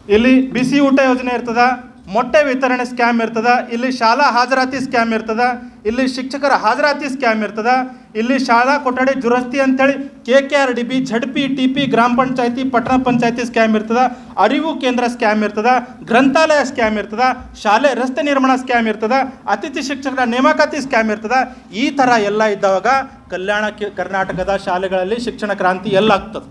ಇಲ್ಲಿ ಬಿಸಿ ಊಟ ಯೋಜನೆ ಇರ್ತದೆ, ಮೊಟ್ಟೆ ವಿತರಣೆ ಸ್ಕ್ಯಾಮ್ ಇರ್ತದೆ, ಇಲ್ಲಿ ಶಾಲಾ ಹಾಜರಾತಿ ಸ್ಕ್ಯಾಮ್ ಇರ್ತದೆ, ಇಲ್ಲಿ ಶಿಕ್ಷಕರ ಹಾಜರಾತಿ ಸ್ಕ್ಯಾಮ್ ಇರ್ತದೆ, ಇಲ್ಲಿ ಶಾಲಾ ಕೊಠಡಿ ದುರಸ್ತಿ ಅಂತೇಳಿ KKRDB, ZP, TP, ಗ್ರಾಮ ಪಂಚಾಯತಿ, ಪಟ್ಟಣ ಪಂಚಾಯತಿ ಸ್ಕ್ಯಾಮ್ ಇರ್ತದೆ, ಅರಿವು ಕೇಂದ್ರ ಸ್ಕ್ಯಾಮ್ ಇರ್ತದೆ, ಗ್ರಂಥಾಲಯ ಸ್ಕ್ಯಾಮ್ ಇರ್ತದೆ, ಶಾಲೆ ರಸ್ತೆ ನಿರ್ಮಾಣ ಸ್ಕ್ಯಾಮ್ ಇರ್ತದೆ, ಅತಿಥಿ ಶಿಕ್ಷಕರ ನೇಮಕಾತಿ ಸ್ಕ್ಯಾಮ್ ಇರ್ತದೆ. ಈ ಥರ ಎಲ್ಲ ಇದ್ದಾಗ ಕಲ್ಯಾಣ ಕರ್ನಾಟಕದ ಶಾಲೆಗಳಲ್ಲಿ ಶಿಕ್ಷಣ ಕ್ರಾಂತಿ ಎಲ್ಲ ಆಗ್ತದೆ.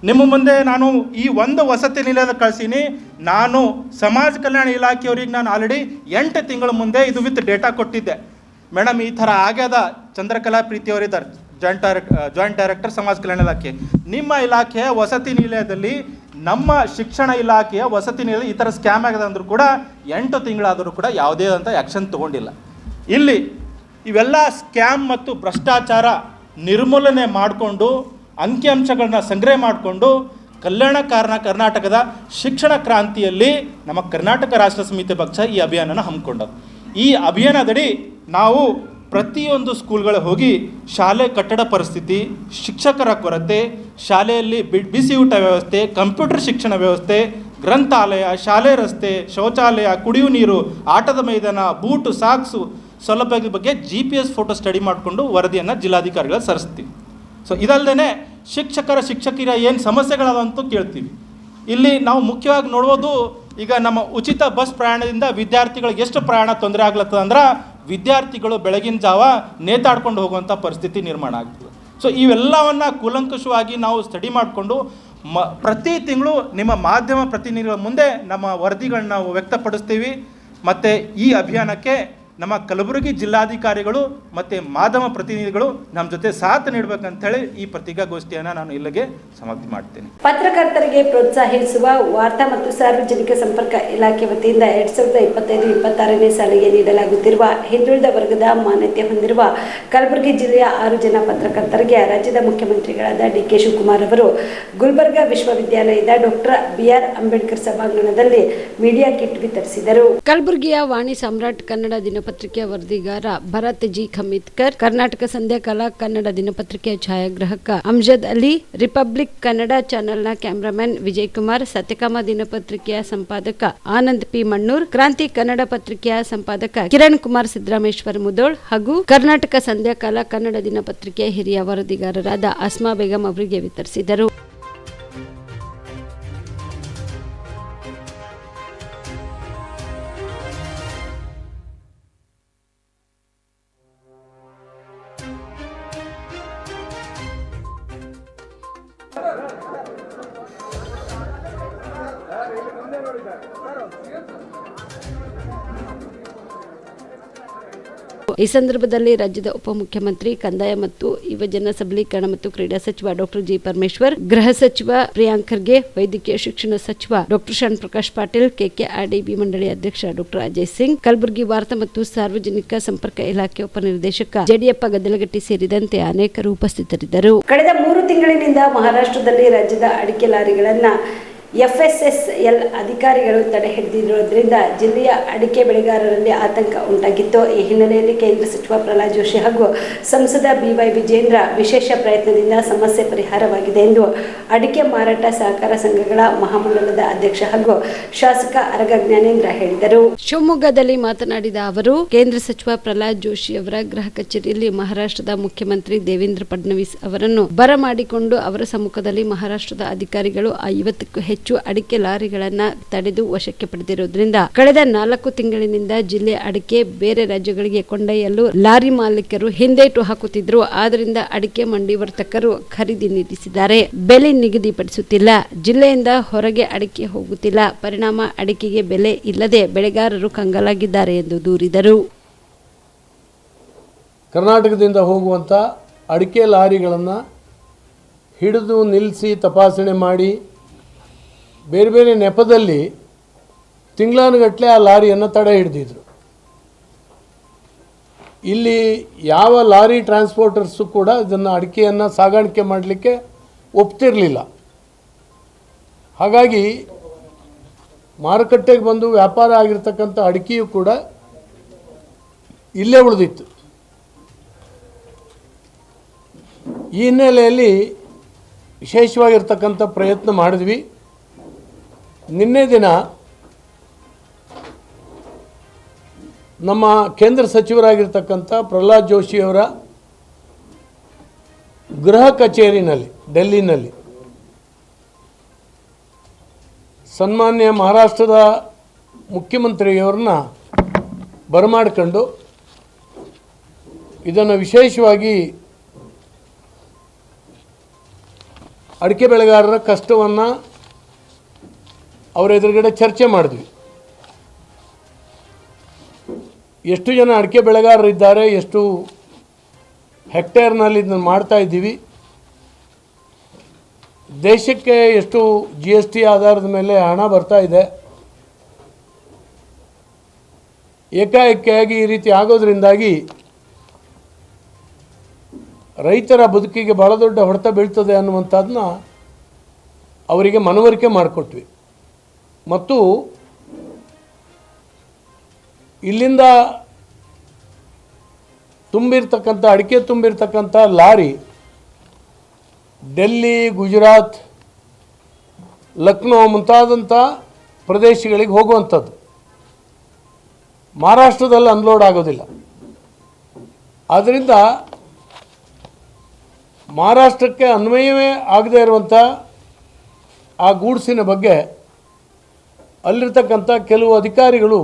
ನಿಮ್ಮ ಮುಂದೆ ನಾನು ಈ ಒಂದು ವಸತಿ ನಿಲಯದ ಕಳಿಸೀನಿ. ನಾನು ಸಮಾಜ ಕಲ್ಯಾಣ ಇಲಾಖೆಯವ್ರಿಗೆ ನಾನು ಆಲ್ರೆಡಿ 8 ತಿಂಗಳ ಮುಂದೆ ಇದು ವಿತ್ ಡೇಟಾ ಕೊಟ್ಟಿದ್ದೆ. ಮೇಡಮ್ ಈ ಥರ ಆಗ್ಯದ, ಚಂದ್ರಕಲಾ ಪ್ರೀತಿಯವರಿದ್ದಾರೆ, ಜಾಯಿಂಟ್ ಡೈರೆಕ್ಟರ್ ಸಮಾಜ ಕಲ್ಯಾಣ ಇಲಾಖೆ. ನಿಮ್ಮ ಇಲಾಖೆಯ ವಸತಿ ನಿಲಯದಲ್ಲಿ, ನಮ್ಮ ಶಿಕ್ಷಣ ಇಲಾಖೆಯ ವಸತಿ ನಿಲಯ ಈ ಥರ ಸ್ಕ್ಯಾಮ್ ಆಗಿದೆ ಅಂದರೂ ಕೂಡ 8 ತಿಂಗಳಾದರೂ ಕೂಡ ಯಾವುದೇ ಅಂತ ಆ್ಯಕ್ಷನ್ ತೊಗೊಂಡಿಲ್ಲ. ಇಲ್ಲಿ ಇವೆಲ್ಲ ಸ್ಕ್ಯಾಮ್ ಮತ್ತು ಭ್ರಷ್ಟಾಚಾರ ನಿರ್ಮೂಲನೆ ಮಾಡಿಕೊಂಡು ಅಂಕಿಅಂಶಗಳನ್ನ ಸಂಗ್ರಹ ಮಾಡಿಕೊಂಡು ಕಲ್ಯಾಣ ಕರ್ನಾಟಕದ ಶಿಕ್ಷಣ ಕ್ರಾಂತಿಯಲ್ಲಿ ನಮ್ಮ ಕರ್ನಾಟಕ ರಾಷ್ಟ್ರ ಸಮಿತಿ ಪಕ್ಷ ಈ ಅಭಿಯಾನನ ಹಮ್ಮಿಕೊಂಡದ್ದು. ಈ ಅಭಿಯಾನದಡಿ ನಾವು ಪ್ರತಿಯೊಂದು ಸ್ಕೂಲ್ಗಳ ಹೋಗಿ ಶಾಲೆ ಕಟ್ಟಡ ಪರಿಸ್ಥಿತಿ, ಶಿಕ್ಷಕರ ಕೊರತೆ, ಶಾಲೆಯಲ್ಲಿ ಬಿಸಿ ಊಟ ವ್ಯವಸ್ಥೆ, ಕಂಪ್ಯೂಟರ್ ಶಿಕ್ಷಣ ವ್ಯವಸ್ಥೆ, ಗ್ರಂಥಾಲಯ, ಶಾಲೆ ರಸ್ತೆ, ಶೌಚಾಲಯ, ಕುಡಿಯುವ ನೀರು, ಆಟದ ಮೈದಾನ, ಬೂಟು, ಸಾಕ್ಸು ಸೌಲಭ್ಯದ ಬಗ್ಗೆ GPS ಫೋಟೋ ಸ್ಟಡಿ ಮಾಡಿಕೊಂಡು ವರದಿಯನ್ನು ಜಿಲ್ಲಾಧಿಕಾರಿಗಳ ಸಲ್ಲಿಸ್ತೀವಿ. ಸೊ ಇದಲ್ಲದೆ ಶಿಕ್ಷಕಿರ ಏನು ಸಮಸ್ಯೆಗಳದಂತೂ ಕೇಳ್ತೀವಿ. ಇಲ್ಲಿ ನಾವು ಮುಖ್ಯವಾಗಿ ನೋಡ್ಬೋದು, ಈಗ ನಮ್ಮ ಉಚಿತ ಬಸ್ ಪ್ರಯಾಣದಿಂದ ವಿದ್ಯಾರ್ಥಿಗಳಿಗೆ ಎಷ್ಟು ಪ್ರಯಾಣ ತೊಂದರೆ ಆಗ್ಲತ್ತದ ಅಂದ್ರೆ ವಿದ್ಯಾರ್ಥಿಗಳು ಬೆಳಗಿನ ಜಾವ ನೇತಾಡ್ಕೊಂಡು ಹೋಗುವಂಥ ಪರಿಸ್ಥಿತಿ ನಿರ್ಮಾಣ ಆಗ್ತದೆ. ಸೊ ಇವೆಲ್ಲವನ್ನು ಕೂಲಂಕಷವಾಗಿ ನಾವು ಸ್ಟಡಿ ಮಾಡಿಕೊಂಡು ಪ್ರತಿ ತಿಂಗಳು ನಿಮ್ಮ ಮಾಧ್ಯಮ ಪ್ರತಿನಿಧಿಗಳ ಮುಂದೆ ನಮ್ಮ ವರದಿಗಳನ್ನ ನಾವು ವ್ಯಕ್ತಪಡಿಸ್ತೀವಿ. ಮತ್ತು ಈ ಅಭಿಯಾನಕ್ಕೆ ನಮ್ಮ ಕಲಬುರಗಿ ಜಿಲ್ಲಾಧಿಕಾರಿಗಳು ಮತ್ತು ಮಾಧ್ಯಮ ಪ್ರತಿನಿಧಿಗಳು ನಮ್ಮ ಜೊತೆ ಸಾಥ್ ನೀಡಬೇಕಂತೇಳಿ ಈ ಪತ್ರಿಕಾಗೋಷ್ಠಿಯನ್ನು ನಾನು ಇಲ್ಲಿಗೆ ಸಮಾಪ್ತಿ ಮಾಡ್ತೇನೆ. ಪತ್ರಕರ್ತರಿಗೆ ಪ್ರೋತ್ಸಾಹಿಸುವ ವಾರ್ತಾ ಮತ್ತು ಸಾರ್ವಜನಿಕ ಸಂಪರ್ಕ ಇಲಾಖೆ ವತಿಯಿಂದ 2025-26ನೇ ಸಾಲಿಗೆ ನೀಡಲಾಗುತ್ತಿರುವ ಹಿಂದುಳಿದ ವರ್ಗದ ಮಾನ್ಯತೆ ಹೊಂದಿರುವ ಕಲಬುರಗಿ ಜಿಲ್ಲೆಯ 6 ಜನ ಪತ್ರಕರ್ತರಿಗೆ ರಾಜ್ಯದ ಮುಖ್ಯಮಂತ್ರಿಗಳಾದ DK ಶಿವಕುಮಾರ್ ಅವರು ಗುಲ್ಬರ್ಗಾ ವಿಶ್ವವಿದ್ಯಾಲಯದ ಡಾಕ್ಟರ್ BR ಅಂಬೇಡ್ಕರ್ ಸಭಾಂಗಣದಲ್ಲಿ ಮೀಡಿಯಾ ಕಿಟ್ ವಿತರಿಸಿದರು. ಕಲಬುರಗಿಯ ವಾಣಿ ಸಾಮ್ರಾಟ್ ಕನ್ನಡ ದಿನಪತ್ರಿಕೆಯ ವರದಿಗಾರ ಭರತ್ G ಖಮಿತ್ಕರ್, ಕರ್ನಾಟಕ ಸಂಧ್ಯಾಕಾಲ ಕನ್ನಡ ದಿನಪತ್ರಿಕೆಯ ಛಾಯಾಗ್ರಾಹಕ ಅಮ್ಜದ್ ಅಲಿ, ರಿಪಬ್ಲಿಕ್ ಕನ್ನಡ ಚಾನೆಲ್ನ ಕ್ಯಾಮರಾಮನ್ ವಿಜಯ್ ಕುಮಾರ್, ಸತ್ಯಕಾಮ ದಿನಪತ್ರಿಕೆಯ ಸಂಪಾದಕ ಆನಂದ್ P ಮಣ್ಣೂರ್, ಕ್ರಾಂತಿ ಕನ್ನಡ ಪತ್ರಿಕೆಯ ಸಂಪಾದಕ ಕಿರಣ್ ಕುಮಾರ್ ಸಿದ್ದರಾಮೇಶ್ವರ್ ಮುದೋಳ್ ಹಾಗೂ ಕರ್ನಾಟಕ ಸಂಧ್ಯಾಕಾಲ ಕನ್ನಡ ದಿನಪತ್ರಿಕೆಯ ಹಿರಿಯ ವರದಿಗಾರರಾದ ಅಸ್ಮಾ ಬೇಗಂ ಅವರಿಗೆ ವಿತರಿಸಿದರು. ಈ ಸಂದರ್ಭದಲ್ಲಿ ರಾಜ್ಯದ ಉಪಮುಖ್ಯಮಂತ್ರಿ, ಕಂದಾಯ ಮತ್ತು ಯುವಜನ ಸಬಲೀಕರಣ ಮತ್ತು ಕ್ರೀಡಾ ಸಚಿವ ಡಾಕ್ಟರ್ ಜಿ ಪರಮೇಶ್ವರ್, ಗೃಹ ಸಚಿವ ಪ್ರಿಯಾಂಕ್ ಖರ್ಗೆ, ವೈದ್ಯಕೀಯ ಶಿಕ್ಷಣ ಸಚಿವ ಡಾಕ್ಟರ್ ಶರಣ್ ಪ್ರಕಾಶ್ ಪಾಟೀಲ್, ಕೆಕೆಆರ್ಡಿಬಿ ಮಂಡಳಿ ಅಧ್ಯಕ್ಷ ಡಾಕ್ಟರ್ ಅಜಯ್ ಸಿಂಗ್, ಕಲಬುರಗಿ ವಾರ್ತಾ ಮತ್ತು ಸಾರ್ವಜನಿಕ ಸಂಪರ್ಕ ಇಲಾಖೆ ಉಪನಿರ್ದೇಶಕ ಜಡಿಯಪ್ಪ ಗದ್ದಲಗಟ್ಟಿ ಸೇರಿದಂತೆ ಅನೇಕರು ಉಪಸ್ಥಿತರಿದ್ದರು. ಕಳೆದ 3 ತಿಂಗಳಿನಿಂದ ಮಹಾರಾಷ್ಟ್ರದಲ್ಲಿ ರಾಜ್ಯದ ಅಡಿಕೆ ಲಾರಿಗಳನ್ನು FSSL ಅಧಿಕಾರಿಗಳು ತಡೆ ಹಿಡಿದಿರುವುದರಿಂದ ಜಿಲ್ಲೆಯ ಅಡಿಕೆ ಬೆಳೆಗಾರರಲ್ಲಿ ಆತಂಕ ಉಂಟಾಗಿತ್ತು. ಈ ಹಿನ್ನೆಲೆಯಲ್ಲಿ ಕೇಂದ್ರ ಸಚಿವ ಪ್ರಹ್ಲಾದ್ ಜೋಶಿ ಹಾಗೂ ಸಂಸದ BY ವಿಜೇಂದ್ರ ವಿಶೇಷ ಪ್ರಯತ್ನದಿಂದ ಸಮಸ್ಯೆ ಪರಿಹಾರವಾಗಿದೆ ಎಂದು ಅಡಿಕೆ ಮಾರಾಟ ಸಹಕಾರ ಸಂಘಗಳ ಮಹಾಮಂಡಲದ ಅಧ್ಯಕ್ಷ ಹಾಗೂ ಶಾಸಕ ಅರಗ ಜ್ಞಾನೇಂದ್ರ ಹೇಳಿದರು. ಶಿವಮೊಗ್ಗದಲ್ಲಿ ಮಾತನಾಡಿದ ಅವರು, ಕೇಂದ್ರ ಸಚಿವ ಪ್ರಹ್ಲಾದ್ ಜೋಶಿ ಅವರ ಗೃಹ ಕಚೇರಿಯಲ್ಲಿ ಮಹಾರಾಷ್ಟ್ರದ ಮುಖ್ಯಮಂತ್ರಿ ದೇವೇಂದ್ರ ಫಡ್ನವೀಸ್ ಅವರನ್ನು ಬರಮಾಡಿಕೊಂಡು ಅವರ ಸಮ್ಮುಖದಲ್ಲಿ ಮಹಾರಾಷ್ಟ್ರದ ಅಧಿಕಾರಿಗಳು 50ಕ್ಕೂ ಹೆಚ್ಚು ಅಡಿಕೆ ಲಾರಿಗಳನ್ನ ತಡೆದು ವಶಕ್ಕೆ ಪಡೆದಿರುವುದರಿಂದ ಕಳೆದ 4 ತಿಂಗಳಿನಿಂದ ಜಿಲ್ಲೆಯ ಅಡಿಕೆ ಬೇರೆ ರಾಜ್ಯಗಳಿಗೆ ಕೊಂಡೊಯ್ಯಲು ಲಾರಿ ಮಾಲೀಕರು ಹಿಂದೇಟು ಹಾಕುತ್ತಿದ್ರು. ಆದ್ದರಿಂದ ಅಡಿಕೆ ಮಂಡಿ ವರ್ತಕರು ಖರೀದಿ ನಿಲ್ಲಿಸಿದ್ದಾರೆ. ಬೆಲೆ ನಿಗದಿಪಡಿಸುತ್ತಿಲ್ಲ. ಜಿಲ್ಲೆಯಿಂದ ಹೊರಗೆ ಅಡಿಕೆ ಹೋಗುತ್ತಿಲ್ಲ. ಪರಿಣಾಮ ಅಡಿಕೆಗೆ ಬೆಲೆ ಇಲ್ಲದೆ ಬೆಳೆಗಾರರು ಕಂಗಾಲಾಗಿದ್ದಾರೆ ಎಂದು ದೂರಿದರು. ಕರ್ನಾಟಕದಿಂದ ಹೋಗುವಂಥ ಅಡಿಕೆ ಲಾರಿಗಳನ್ನು ಹಿಡಿದು ನಿಲ್ಲಿಸಿ ತಪಾಸಣೆ ಮಾಡಿ ಬೇರೆ ಬೇರೆ ನೆಪದಲ್ಲಿ ತಿಂಗಳಾನುಗಟ್ಟಲೆ ಆ ಲಾರಿಯನ್ನು ತಡೆ ಹಿಡಿದಿದ್ರು. ಇಲ್ಲಿ ಯಾವ ಲಾರಿ ಟ್ರಾನ್ಸ್ಪೋರ್ಟರ್ಸು ಕೂಡ ಇದನ್ನು ಅಡಿಕೆಯನ್ನು ಸಾಗಾಣಿಕೆ ಮಾಡಲಿಕ್ಕೆ ಒಪ್ತಿರಲಿಲ್ಲ. ಹಾಗಾಗಿ ಮಾರುಕಟ್ಟೆಗೆ ಬಂದು ವ್ಯಾಪಾರ ಆಗಿರ್ತಕ್ಕಂಥ ಅಡಿಕೆಯು ಕೂಡ ಇಲ್ಲೇ ಉಳಿದಿತ್ತು. ಈ ಹಿನ್ನೆಲೆಯಲ್ಲಿ ವಿಶೇಷವಾಗಿರ್ತಕ್ಕಂಥ ಪ್ರಯತ್ನ ಮಾಡಿದ್ವಿ. ನಿನ್ನೆ ದಿನ ನಮ್ಮ ಕೇಂದ್ರ ಸಚಿವರಾಗಿರ್ತಕ್ಕಂಥ ಪ್ರಹ್ಲಾದ್ ಜೋಶಿಯವರ ಗೃಹ ಕಚೇರಿನಲ್ಲಿ ಡೆಲ್ಲಿನಲ್ಲಿ ಸನ್ಮಾನ್ಯ ಮಹಾರಾಷ್ಟ್ರದ ಮುಖ್ಯಮಂತ್ರಿಯವರನ್ನ ಬರಮಾಡಿಕೊಂಡು ಇದನ್ನು ವಿಶೇಷವಾಗಿ ಅಡಿಕೆ ಬೆಳೆಗಾರರ ಕಷ್ಟವನ್ನು ಅವರ ಎದುರುಗಡೆ ಚರ್ಚೆ ಮಾಡಿದ್ವಿ. ಎಷ್ಟು ಜನ ಅಡಿಕೆ ಬೆಳೆಗಾರರಿದ್ದಾರೆ, ಎಷ್ಟು ಹೆಕ್ಟೇರ್ನಲ್ಲಿ ಇದನ್ನು ಮಾಡ್ತಾ ಇದ್ದೀವಿ, ದೇಶಕ್ಕೆ ಎಷ್ಟು GST ಆಧಾರದ ಮೇಲೆ ಹಣ ಬರ್ತಾ ಇದೆ, ಏಕಾಏಕಿಯಾಗಿ ಈ ರೀತಿ ಆಗೋದ್ರಿಂದಾಗಿ ರೈತರ ಬದುಕಿಗೆ ಭಾಳ ದೊಡ್ಡ ಹೊಡೆತ ಬೀಳ್ತದೆ ಅನ್ನುವಂಥದ್ದನ್ನ ಅವರಿಗೆ ಮನವರಿಕೆ ಮಾಡಿಕೊಟ್ವಿ. ಮತ್ತು ಇಲ್ಲಿಂದ ತುಂಬಿರ್ತಕ್ಕಂಥ ಅಡಿಕೆ ತುಂಬಿರ್ತಕ್ಕಂಥ ಲಾರಿ ಡೆಲ್ಲಿ, ಗುಜರಾತ್, ಲಕ್ನೋ ಮುಂತಾದಂಥ ಪ್ರದೇಶಗಳಿಗೆ ಹೋಗುವಂಥದ್ದು. ಮಹಾರಾಷ್ಟ್ರದಲ್ಲಿ ಅನ್ಲೋಡ್ ಆಗೋದಿಲ್ಲ. ಆದ್ದರಿಂದ ಮಹಾರಾಷ್ಟ್ರಕ್ಕೆ ಅನ್ವಯವೇ ಆಗದೇ ಇರುವಂಥ ಆ ಗೂಡ್ಸಿನ ಬಗ್ಗೆ ಅಲ್ಲಿರ್ತಕ್ಕಂಥ ಕೆಲವು ಅಧಿಕಾರಿಗಳು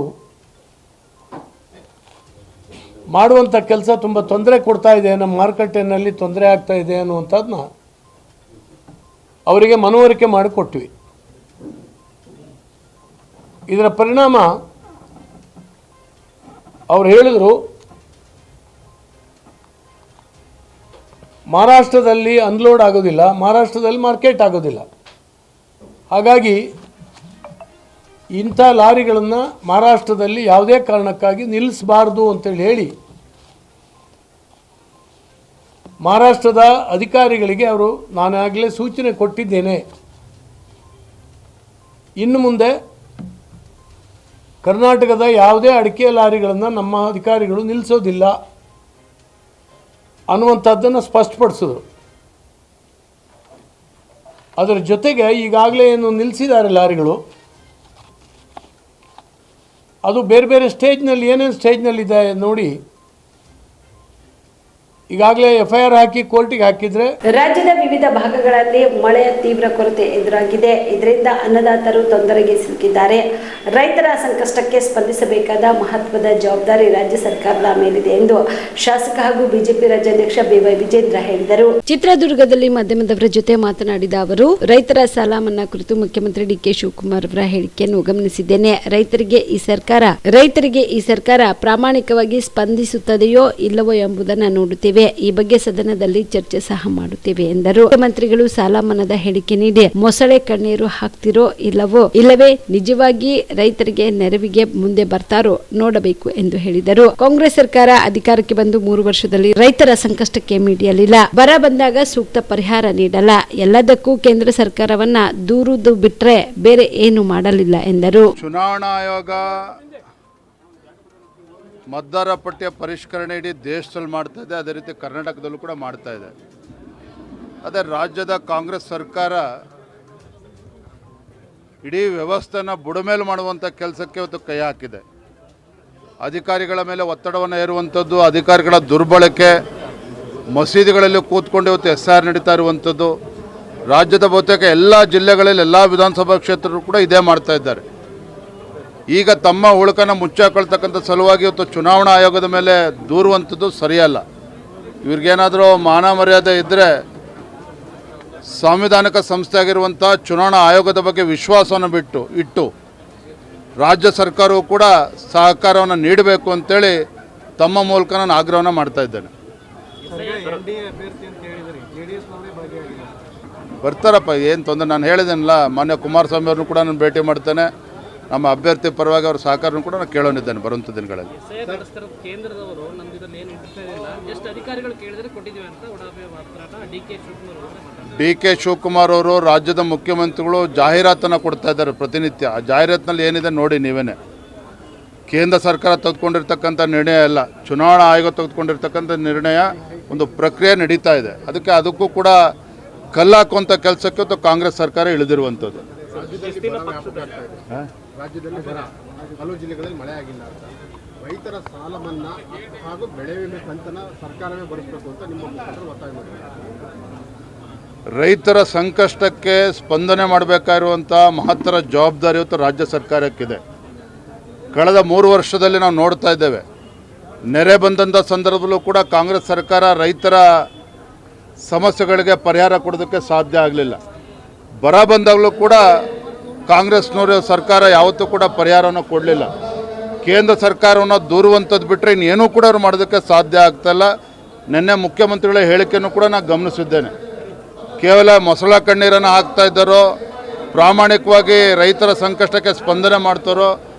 ಮಾಡುವಂಥ ಕೆಲಸ ತುಂಬ ತೊಂದರೆ ಕೊಡ್ತಾ ಇದೆ, ನಮ್ಮ ಮಾರುಕಟ್ಟೆಯಲ್ಲಿ ತೊಂದರೆ ಆಗ್ತಾ ಇದೆ ಅನ್ನುವಂಥದ್ದನ್ನ ಅವರಿಗೆ ಮನವರಿಕೆ ಮಾಡಿಕೊಟ್ವಿ. ಇದರ ಪರಿಣಾಮ ಅವರು ಹೇಳಿದರು, ಮಹಾರಾಷ್ಟ್ರದಲ್ಲಿ ಅನ್ಲೋಡ್ ಆಗೋದಿಲ್ಲ, ಮಹಾರಾಷ್ಟ್ರದಲ್ಲಿ ಮಾರ್ಕೆಟ್ ಆಗೋದಿಲ್ಲ. ಹಾಗಾಗಿ ಇಂಥ ಲಾರಿಗಳನ್ನು ಮಹಾರಾಷ್ಟ್ರದಲ್ಲಿ ಯಾವುದೇ ಕಾರಣಕ್ಕಾಗಿ ನಿಲ್ಲಿಸಬಾರ್ದು ಅಂತೇಳಿ ಹೇಳಿ ಮಹಾರಾಷ್ಟ್ರದ ಅಧಿಕಾರಿಗಳಿಗೆ ಅವರು ನಾನಾಗಲೇ ಸೂಚನೆ ಕೊಟ್ಟಿದ್ದೇನೆ. ಇನ್ನು ಮುಂದೆ ಕರ್ನಾಟಕದ ಯಾವುದೇ ಅಡಿಕೆ ಲಾರಿಗಳನ್ನು ನಮ್ಮ ಅಧಿಕಾರಿಗಳು ನಿಲ್ಲಿಸೋದಿಲ್ಲ ಅನ್ನುವಂಥದ್ದನ್ನು ಸ್ಪಷ್ಟಪಡಿಸಿದ್ರು. ಅದರ ಜೊತೆಗೆ ಈಗಾಗಲೇ ಏನು ನಿಲ್ಲಿಸಿದ್ದಾರೆ ಲಾರಿಗಳು, ಅದು ಬೇರೆ ಬೇರೆ ಸ್ಟೇಜ್ನಲ್ಲಿ ಏನೇನು ಸ್ಟೇಜ್ನಲ್ಲಿದೆ ನೋಡಿ. ಈಗಾಗಲೇ FIR ಹಾಕಿ ಕೋರ್ಟಿಗೆ ಹಾಕಿದ್ರೆ. ರಾಜ್ಯದ ವಿವಿಧ ಭಾಗಗಳಲ್ಲಿ ಮಳೆಯ ತೀವ್ರ ಕೊರತೆ ಎದುರಾಗಿದೆ. ಇದರಿಂದ ಅನ್ನದಾತರು ತೊಂದರೆಗೆ ಸಿಲುಕಿದ್ದಾರೆ. ರೈತರ ಸಂಕಷ್ಟಕ್ಕೆ ಸ್ಪಂದಿಸಬೇಕಾದ ಮಹತ್ವದ ಜವಾಬ್ದಾರಿ ರಾಜ್ಯ ಸರ್ಕಾರದ ಮೇಲಿದೆ ಎಂದು ಶಾಸಕ ಹಾಗೂ ಬಿಜೆಪಿ ರಾಜ್ಯಾಧ್ಯಕ್ಷ BY ವಿಜೇಂದ್ರ ಹೇಳಿದರು. ಚಿತ್ರದುರ್ಗದಲ್ಲಿ ಮಾಧ್ಯಮದವರ ಜೊತೆ ಮಾತನಾಡಿದ ಅವರು, ರೈತರ ಸಾಲ ಮನ್ನಾ ಕುರಿತು ಮುಖ್ಯಮಂತ್ರಿ DK ಶಿವಕುಮಾರ್ ಅವರ ಹೇಳಿಕೆಯನ್ನು ಗಮನಿಸಿದ್ದೇನೆ. ರೈತರಿಗೆ ಈ ಸರ್ಕಾರ ಪ್ರಾಮಾಣಿಕವಾಗಿ ಸ್ಪಂದಿಸುತ್ತದೆಯೋ ಇಲ್ಲವೋ ಎಂಬುದನ್ನು ನೋಡುತ್ತೇವೆ. ಈ ಬಗ್ಗೆ ಸದನದಲ್ಲಿ ಚರ್ಚೆ ಸಹ ಮಾಡುತ್ತೇವೆ ಎಂದರು. ಮುಖ್ಯಮಂತ್ರಿಗಳು ಸಾಲ ಮನ್ನಾದ ಹೇಳಿಕೆ ನೀಡಿ ಮೊಸಳೆ ಕಣ್ಣೀರು ಹಾಕ್ತಿರೋ ಇಲ್ಲವೇ ನಿಜವಾಗಿ ರೈತರಿಗೆ ನೆರವಿಗೆ ಮುಂದೆ ಬರ್ತಾರೋ ನೋಡಬೇಕು ಎಂದು ಹೇಳಿದರು. ಕಾಂಗ್ರೆಸ್ ಸರ್ಕಾರ ಅಧಿಕಾರಕ್ಕೆ ಬಂದು 3 ವರ್ಷದಲ್ಲಿ ರೈತರ ಸಂಕಷ್ಟಕ್ಕೆ ಮಿಡಿಯಲಿಲ್ಲ. ಬರ ಬಂದಾಗ ಸೂಕ್ತ ಪರಿಹಾರ ನೀಡಲ್ಲ. ಎಲ್ಲದಕ್ಕೂ ಕೇಂದ್ರ ಸರ್ಕಾರವನ್ನ ದೂರುದು ಬಿಟ್ರೆ ಬೇರೆ ಏನು ಮಾಡಲಿಲ್ಲ ಎಂದರು. ಚುನಾವಣಾ ಆಯೋಗ ಮತದಾರ ಪಟ್ಟಿಯ ಪರಿಷ್ಕರಣೆ ಇಡೀ ದೇಶದಲ್ಲಿ ಮಾಡ್ತಾ ಇದೆ. ಅದೇ ರೀತಿ ಕರ್ನಾಟಕದಲ್ಲೂ ಕೂಡ ಮಾಡ್ತಾ ಇದೆ. ಅದೇ ರಾಜ್ಯದ ಕಾಂಗ್ರೆಸ್ ಸರ್ಕಾರ ಇಡೀ ವ್ಯವಸ್ಥೆನ ಬುಡಮೇಲು ಮಾಡುವಂಥ ಕೆಲಸಕ್ಕೆ ಇವತ್ತು ಕೈ ಹಾಕಿದೆ. ಅಧಿಕಾರಿಗಳ ಮೇಲೆ ಒತ್ತಡವನ್ನು ಹೇರುವಂಥದ್ದು, ಅಧಿಕಾರಿಗಳ ದುರ್ಬಳಕೆ, ಮಸೀದಿಗಳಲ್ಲಿ ಕೂತ್ಕೊಂಡು ಇವತ್ತು SIR ನಡೀತಾ ಇರುವಂಥದ್ದು, ರಾಜ್ಯದ ಬಹುತೇಕ ಎಲ್ಲ ಜಿಲ್ಲೆಗಳಲ್ಲಿ ಎಲ್ಲ ವಿಧಾನಸಭಾ ಕ್ಷೇತ್ರಗಳು ಕೂಡ ಇದೇ ಮಾಡ್ತಾ ಇದ್ದಾರೆ. ಈಗ ತಮ್ಮ ಹುಳುಕನ್ನು ಮುಚ್ಚಾಕೊಳ್ತಕ್ಕಂಥ ಸಲುವಾಗಿ ಇವತ್ತು ಚುನಾವಣಾ ಆಯೋಗದ ಮೇಲೆ ದೂರುವಂಥದ್ದು ಸರಿಯಲ್ಲ. ಇವ್ರಿಗೇನಾದರೂ ಮಾನ ಮರ್ಯಾದೆ ಇದ್ದರೆ ಸಾಂವಿಧಾನಿಕ ಸಂಸ್ಥೆ ಆಗಿರುವಂಥ ಚುನಾವಣಾ ಆಯೋಗದ ಬಗ್ಗೆ ವಿಶ್ವಾಸವನ್ನು ಇಟ್ಟು ರಾಜ್ಯ ಸರ್ಕಾರವು ಕೂಡ ಸಹಕಾರವನ್ನು ನೀಡಬೇಕು ಅಂತೇಳಿ ತಮ್ಮ ಮೂಲಕ ನಾನು ಆಗ್ರಹವನ್ನು ಮಾಡ್ತಾ ಇದ್ದೇನೆ. ಬರ್ತಾರಪ್ಪ, ಏನು ತೊಂದರೆ. ನಾನು ಹೇಳಿದ್ದೇನಲ್ಲ, ಮಾನ್ಯ ಕುಮಾರಸ್ವಾಮಿ ಅವ್ರನ್ನೂ ಕೂಡ ನಾನು ಭೇಟಿ ಮಾಡ್ತೇನೆ. ನಮ್ಮ ಅಭ್ಯರ್ಥಿ ಪರವಾಗಿ ಅವ್ರ ಸಹಕಾರನೂ ಕೂಡ ನಾನು ಕೇಳೋನಿದ್ದೇನೆ ಬರುವಂಥ ದಿನಗಳಲ್ಲಿ. DK ಶಿವಕುಮಾರ್ ಅವರು ರಾಜ್ಯದ ಮುಖ್ಯಮಂತ್ರಿಗಳು ಜಾಹೀರಾತನ್ನು ಕೊಡ್ತಾ ಇದ್ದಾರೆ ಪ್ರತಿನಿತ್ಯ. ಆ ಜಾಹೀರಾತಿನಲ್ಲಿ ಏನಿದೆ ನೋಡಿ ನೀವೇನೆ. ಕೇಂದ್ರ ಸರ್ಕಾರ ತೆಗೆದುಕೊಂಡಿರ್ತಕ್ಕಂಥ ನಿರ್ಣಯ ಅಲ್ಲ, ಚುನಾವಣಾ ಆಯೋಗ ತೆಗೆದುಕೊಂಡಿರ್ತಕ್ಕಂಥ ನಿರ್ಣಯ, ಒಂದು ಪ್ರಕ್ರಿಯೆ ನಡೀತಾ ಇದೆ. ಅದಕ್ಕೂ ಕೂಡ ಕಲ್ಲಾಕುವಂಥ ಕೆಲಸಕ್ಕೆ ಕಾಂಗ್ರೆಸ್ ಸರ್ಕಾರ ಇಳಿದಿರುವಂಥದ್ದು. ರಾಜ್ಯದಲ್ಲಿ ಬರ, ಹಲವು ಜಿಲ್ಲೆಗಳಲ್ಲಿ ಮಳೆ ಆಗಿಲ್ಲ ಅಂತ, ರೈತರ ಸಾಲ ಮನ್ನಾ ಹಾಗೂ ಬೆಳೆ ವಿಮೆ ಕಂತನ ಸರ್ಕಾರವೇ ಭರಿಸಬೇಕು ಅಂತ ನಿಮ್ಮ ಮುಖಂಡರು ಒತ್ತಾಯ ಮಾಡಿದ್ದಾರೆ. ರೈತರ ಸಂಕಷ್ಟಕ್ಕೆ ಸ್ಪಂದನೆ ಮಾಡಬೇಕಾಗಿರುವಂಥ ಮಹತ್ತರ ಜವಾಬ್ದಾರಿ ಇವತ್ತು ರಾಜ್ಯ ಸರ್ಕಾರಕ್ಕಿದೆ. ಕಳೆದ 3 ವರ್ಷದಲ್ಲಿ ನಾವು ನೋಡ್ತಾ ಇದ್ದೇವೆ, ನೆರೆ ಬಂದಂಥ ಸಂದರ್ಭದಲ್ಲೂ ಕೂಡ ಕಾಂಗ್ರೆಸ್ ಸರ್ಕಾರ ರೈತರ ಸಮಸ್ಯೆಗಳಿಗೆ ಪರಿಹಾರ ಕೊಡೋದಕ್ಕೆ ಸಾಧ್ಯ ಆಗಲಿಲ್ಲ. ಬರ ಬಂದಾಗಲೂ ಕೂಡ ಕಾಂಗ್ರೆಸ್ನವರ ಸರ್ಕಾರ ಯಾವತ್ತೂ ಕೂಡ ಪರಿಹಾರವನ್ನು ಕೊಡಲಿಲ್ಲ. ಕೇಂದ್ರ ಸರ್ಕಾರವನ್ನು ದೂರುವಂಥದ್ದು ಬಿಟ್ಟರೆ ಇನ್ನೇನೂ ಕೂಡ ಅವ್ರು ಮಾಡೋದಕ್ಕೆ ಸಾಧ್ಯ ಆಗ್ತಾಯಿಲ್ಲ. ನಿನ್ನೆ ಮುಖ್ಯಮಂತ್ರಿಗಳ ಹೇಳಿಕೆಯನ್ನು ಕೂಡ ನಾನು ಗಮನಿಸಿದ್ದೇನೆ. ಕೇವಲ ಮೊಸಳೆ ಕಣ್ಣೀರನ್ನು ಹಾಕ್ತಾ ಇದ್ದಾರೋ, ಪ್ರಾಮಾಣಿಕವಾಗಿ ರೈತರ ಸಂಕಷ್ಟಕ್ಕೆ ಸ್ಪಂದನೆ ಮಾಡ್ತಾರೋ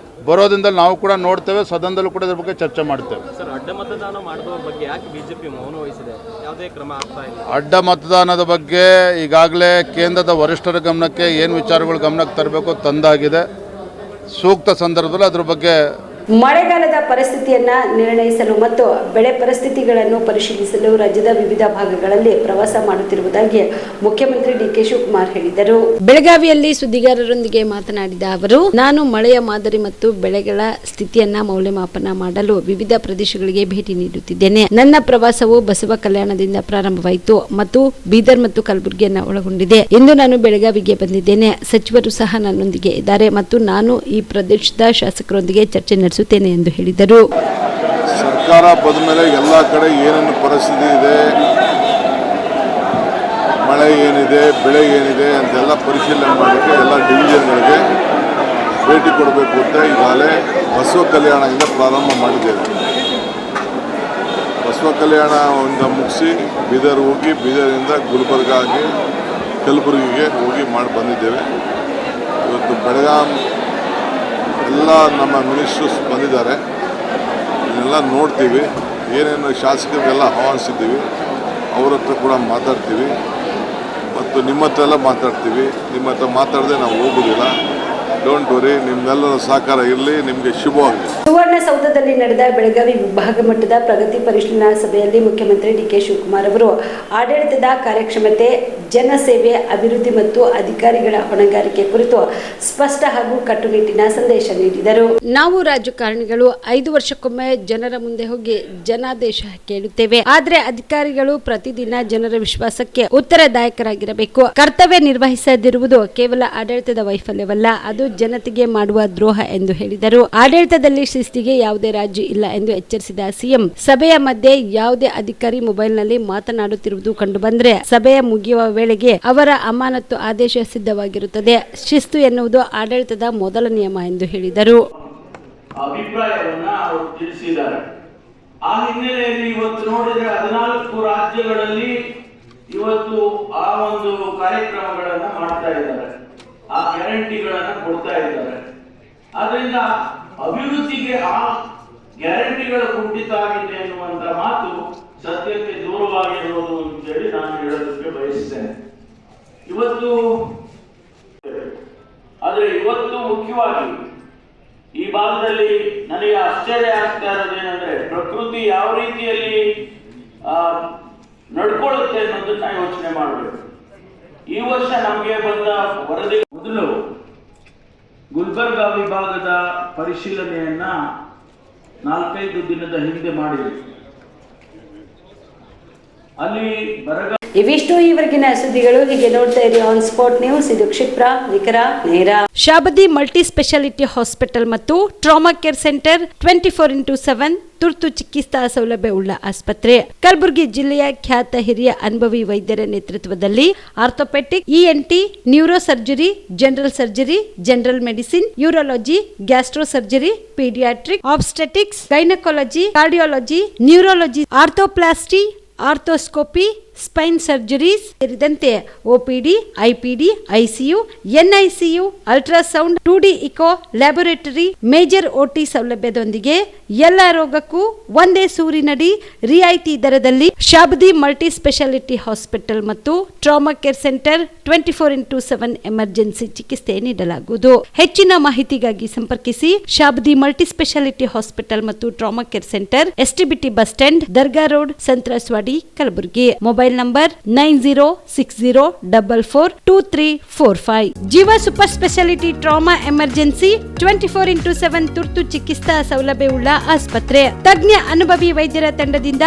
ಬರೋದ್ರಿಂದ ನಾವು ಕೂಡ ನೋಡ್ತೇವೆ. ಸದನದಲ್ಲೂ ಕೂಡ ಇದ್ರ ಬಗ್ಗೆ ಚರ್ಚೆ ಮಾಡ್ತೇವೆ. ಅಡ್ಡ ಮತದಾನ ಮಾಡುವ ಬಗ್ಗೆ ಯಾಕೆ ಬಿಜೆಪಿ ಮೌನ ವಹಿಸಿದೆ? ಯಾವುದೇ ಕ್ರಮ ಆಗ್ತಾ ಇಲ್ಲ. ಅಡ್ಡ ಮತದಾನದ ಬಗ್ಗೆ ಈಗಾಗಲೇ ಕೇಂದ್ರದ ವರಿಷ್ಠರ ಗಮನಕ್ಕೆ ಏನು ವಿಚಾರಗಳು ಗಮನಕ್ಕೆ ತರಬೇಕು ತಂದಾಗಿದೆ. ಸೂಕ್ತ ಸಂದರ್ಭದಲ್ಲಿ ಅದ್ರ ಬಗ್ಗೆ ಮಳೆಗಾಲದ ಪರಿಸ್ಥಿತಿಯನ್ನ ನಿರ್ಣಯಿಸಲು ಮತ್ತು ಬೆಳೆ ಪರಿಸ್ಥಿತಿಗಳನ್ನು ಪರಿಶೀಲಿಸಲು ರಾಜ್ಯದ ವಿವಿಧ ಭಾಗಗಳಲ್ಲಿ ಪ್ರವಾಸ ಮಾಡುತ್ತಿರುವುದಾಗಿ ಮುಖ್ಯಮಂತ್ರಿ DK ಶಿವಕುಮಾರ್ ಹೇಳಿದರು. ಬೆಳಗಾವಿಯಲ್ಲಿ ಸುದ್ದಿಗಾರರೊಂದಿಗೆ ಮಾತನಾಡಿದ ಅವರು, ನಾನು ಮಳೆಯ ಮಾದರಿ ಮತ್ತು ಬೆಳೆಗಳ ಸ್ಥಿತಿಯನ್ನ ಮೌಲ್ಯಮಾಪನ ಮಾಡಲು ವಿವಿಧ ಪ್ರದೇಶಗಳಿಗೆ ಭೇಟಿ ನೀಡುತ್ತಿದ್ದೇನೆ. ನನ್ನ ಪ್ರವಾಸವು ಬಸವ ಕಲ್ಯಾಣದಿಂದ ಪ್ರಾರಂಭವಾಯಿತು ಮತ್ತು ಬೀದರ್ ಮತ್ತು ಕಲಬುರಗಿಯನ್ನು ಒಳಗೊಂಡಿದೆ. ಇಂದು ನಾನು ಬೆಳಗಾವಿಗೆ ಬಂದಿದ್ದೇನೆ. ಸಚಿವರು ಸಹ ನನ್ನೊಂದಿಗೆ ಇದ್ದಾರೆ ಮತ್ತು ನಾನು ಈ ಪ್ರದೇಶದ ಶಾಸಕರೊಂದಿಗೆ ಚರ್ಚೆ ನಡೆಸುತ್ತೇನೆ ಎಂದು ಹೇಳಿದರು. ಸರ್ಕಾರ ಬಂದ ಮೇಲೆ ಎಲ್ಲ ಕಡೆ ಏನೇನು ಪರಿಸ್ಥಿತಿ ಇದೆ, ಮಳೆ ಏನಿದೆ, ಬೆಳೆ ಏನಿದೆ ಅಂತೆಲ್ಲ ಪರಿಶೀಲನೆ ಮಾಡಲಿಕ್ಕೆ ಎಲ್ಲ ಡಿವಿಷನ್ಗಳಿಗೆ ಭೇಟಿ ಕೊಡಬೇಕು ಅಂತ ಈಗಾಗಲೇ ಬಸವ ಕಲ್ಯಾಣದಿಂದ ಪ್ರಾರಂಭ ಮಾಡಿದ್ದೇವೆ. ಬಸವ ಕಲ್ಯಾಣದಿಂದ ಮುಗಿಸಿ ಬೀದರ್ ಹೋಗಿ, ಬೀದರಿಂದ ಗುಲ್ಬರ್ಗಾಗೆ, ಕಲಬುರಗಿಗೆ ಹೋಗಿ ಮಾಡಿ ಬಂದಿದ್ದೇವೆ. ಇವತ್ತು ಬೆಳಗಾಂ ಎಲ್ಲ ನಮ್ಮ ಮಿನಿಸ್ಟರ್ಸ್ ಬಂದಿದ್ದಾರೆ. ಇದನ್ನೆಲ್ಲ ನೋಡ್ತೀವಿ. ಏನೇನು ಶಾಸಕರಿಗೆಲ್ಲ ಆಹ್ವಾನಿಸಿದ್ದೀವಿ, ಅವ್ರ ಹತ್ರ ಕೂಡ ಮಾತಾಡ್ತೀವಿ ಮತ್ತು ನಿಮ್ಮ ಹತ್ರ ಎಲ್ಲ ಮಾತಾಡ್ತೀವಿ. ನಿಮ್ಮ ಹತ್ರ ಮಾತಾಡದೆ ನಾವು ಹೋಗೋದಿಲ್ಲ. ಡೋಂಟ್ ವರಿ, ನಿಮ್ಮೆಲ್ಲರ ಸಹಕಾರ ಇರಲಿ. ನಿಮಗೆ ಶುಭವಾಗಲಿ. ಸುವರ್ಣಸೌಧದಲ್ಲಿ ನಡೆದ ಬೆಳಗಾವಿ ವಿಭಾಗ ಮಟ್ಟದ ಪ್ರಗತಿ ಪರಿಶೀಲನಾ ಸಭೆಯಲ್ಲಿ ಮುಖ್ಯಮಂತ್ರಿ ಡಿಕೆ ಶಿವಕುಮಾರ್ ಅವರು ಆಡಳಿತದ ಕಾರ್ಯಕ್ಷಮತೆ, ಜನಸೇವೆ, ಅಭಿವೃದ್ಧಿ ಮತ್ತು ಅಧಿಕಾರಿಗಳ ಹೊಣೆಗಾರಿಕೆ ಕುರಿತು ಸ್ಪಷ್ಟ ಹಾಗೂ ಕಟ್ಟುನಿಟ್ಟಿನ ಸಂದೇಶ ನೀಡಿದರು. ನಾವು ರಾಜಕಾರಣಿಗಳು 5 ವರ್ಷಕ್ಕೊಮ್ಮೆ ಜನರ ಮುಂದೆ ಹೋಗಿ ಜನಾದೇಶ ಕೇಳುತ್ತೇವೆ. ಆದರೆ ಅಧಿಕಾರಿಗಳು ಪ್ರತಿದಿನ ಜನರ ವಿಶ್ವಾಸಕ್ಕೆ ಉತ್ತರದಾಯಕರಾಗಿರಬೇಕು. ಕರ್ತವ್ಯ ನಿರ್ವಹಿಸದಿರುವುದು ಕೇವಲ ಆಡಳಿತದ ವೈಫಲ್ಯವಲ್ಲ, ಅದು ಜನತೆಗೆ ಮಾಡುವ ದ್ರೋಹ ಎಂದು ಹೇಳಿದರು. ಆಡಳಿತದಲ್ಲಿ ಶಿಸ್ತಿಗೆ ಯಾವುದೇ ರಾಜಿ ಇಲ್ಲ ಎಂದು ಎಚ್ಚರಿಸಿದ ಸಿಎಂ, ಸಭೆಯ ಮಧ್ಯೆ ಯಾವುದೇ ಅಧಿಕಾರಿ ಮೊಬೈಲ್ನಲ್ಲಿ ಮಾತನಾಡುತ್ತಿರುವುದು ಕಂಡುಬಂದರೆ ಸಭೆಯ ಮುಗಿಯುವ ವೇಳೆಗೆ ಅವರ ಅಮಾನತು ಆದೇಶ ಸಿದ್ಧವಾಗಿರುತ್ತದೆ. ಶಿಸ್ತು ಎನ್ನುವುದು ಆಡಳಿತದ ಮೊದಲ ನಿಯಮ ಎಂದು ಹೇಳಿದರು. ಅಭಿಪ್ರಾಯವನ್ನ ಅವರು ತಿಳಿಸಿದ್ದಾರೆ. ಆ ಹಿನ್ನೆಲೆಯಲ್ಲಿ ಇವತ್ತು ನೋಡಿದ್ರೆ 14 ರಾಜ್ಯಗಳಲ್ಲಿ ಇವತ್ತು ಆ ಒಂದು ಕಾರ್ಯಕ್ರಮಗಳನ್ನ ಮಾಡ್ತಾ ಇದ್ದಾರೆ, ಆ ಗ್ಯಾರಂಟಿಗಳನ್ನ ಕೊಡ್ತಾ ಇದ್ದಾರೆ. ಆದ್ರಿಂದ ಅಭಿವೃದ್ಧಿಗೆ ಆ ಗ್ಯಾರಂಟಿಗಳ ಕುಂಠಿತ ಆಗಿದೆ ಎನ್ನುವಂತ ಮಾತು ಸತ್ಯಕ್ಕೆ ದೂರವಾಗಿರುವುದು ಅಂತೇಳಿ ನಾನು ಹೇಳೋದಕ್ಕೆ ಬಯಸ್ತೇನೆ. ಆದ್ರೆ ಇವತ್ತು ಮುಖ್ಯವಾಗಿ ಈ ಭಾಗದಲ್ಲಿ ನನಗೆ ಆಶ್ಚರ್ಯ ಆಗ್ತಾ ಇರೋದೇನೆಂದ್ರೆ ಪ್ರಕೃತಿ ಯಾವ ರೀತಿಯಲ್ಲಿ ನಡ್ಕೊಳ್ಳುತ್ತೆ ಅನ್ನೋದನ್ನ ಯೋಚನೆ ಮಾಡಬೇಕು. ಈ ವರ್ಷ ನಮಗೆ ಬಂದ ವರದಿ ಮೊದಲು ಗುಲ್ಬರ್ಗ ವಿಭಾಗದ ಪರಿಶೀಲನೆಯನ್ನ 4-5 ದಿನದ ಹಿಂದೆ ಮಾಡಿದೆ. ಅಲ್ಲಿ ಬರಗಾಲ. ಇವಿಷ್ಟು ಈವರೆಗಿನ ಸುದ್ದಿಗಳು. ಹೀಗೆ ನೋಡ್ತಾ ಇರಿ ಆನ್ ಸ್ಪಾಟ್ ನ್ಯೂಸ್. ಇದು ಕ್ಷಿಪ್ರ, ನಿಖರ, ನೇರ. ಶಾಬದಿ ಮಲ್ಟಿ ಸ್ಪೆಷಾಲಿಟಿ ಹಾಸ್ಪಿಟಲ್ ಮತ್ತು ಟ್ರಾಮಾ ಕೇರ್ ಸೆಂಟರ್ 24x7 ತುರ್ತು ಚಿಕಿತ್ಸಾ ಸೌಲಭ್ಯ ಉಳ್ಳ ಆಸ್ಪತ್ರೆ. ಕಲಬುರಗಿ ಜಿಲ್ಲೆಯ ಖ್ಯಾತ ಹಿರಿಯ ಅನುಭವಿ ವೈದ್ಯರ ನೇತೃತ್ವದಲ್ಲಿ orthopedic, ENT, neuro surgery, general surgery, general medicine, urology, gastro surgery, pediatric, obstetrics, gynaecology, cardiology, neurology, arthroplasty, arthroscopy, spine surgeries ಸೇರಿದಂತೆ OPD, IPD, ICU, NICU, ultrasound, 2D echo, laboratory, major OT ಸೌಲಭ್ಯದೊಂದಿಗೆ ಎಲ್ಲ ರೋಗಕ್ಕೂ ಒಂದೇ ಸೂರಿನಡಿ ರಿಯಾಯಿತಿ ದರದಲ್ಲಿ ಶಾಬದಿ ಮಲ್ಟಿ ಸ್ಪೆಷಾಲಿಟಿ ಹಾಸ್ಪಿಟಲ್ ಮತ್ತು trauma care center 24x7 emergency ಚಿಕಿತ್ಸೆ ನೀಡಲಾಗುವುದು. ಹೆಚ್ಚಿನ ಮಾಹಿತಿಗಾಗಿ ಸಂಪರ್ಕಿಸಿ ಶಾಬದಿ ಮಲ್ಟಿ ಸ್ಪೆಷಾಲಿಟಿ ಹಾಸ್ಪಿಟಲ್ ಮತ್ತು trauma care center, STBT bus stand, Dargah road, ಸಂತ್ರಸ್ವಾಡಿ, Kalaburagi. Mobile number 9060442345. Jeeva super speciality trauma emergency 24x7 ತುರ್ತು ಚಿಕಿತ್ಸಾ ಸೌಲಭ್ಯವುಳ್ಳ ಆಸ್ಪತ್ರೆ. ತಜ್ಞ ಅನುಭವಿ ವೈದ್ಯರ ತಂಡದಿಂದ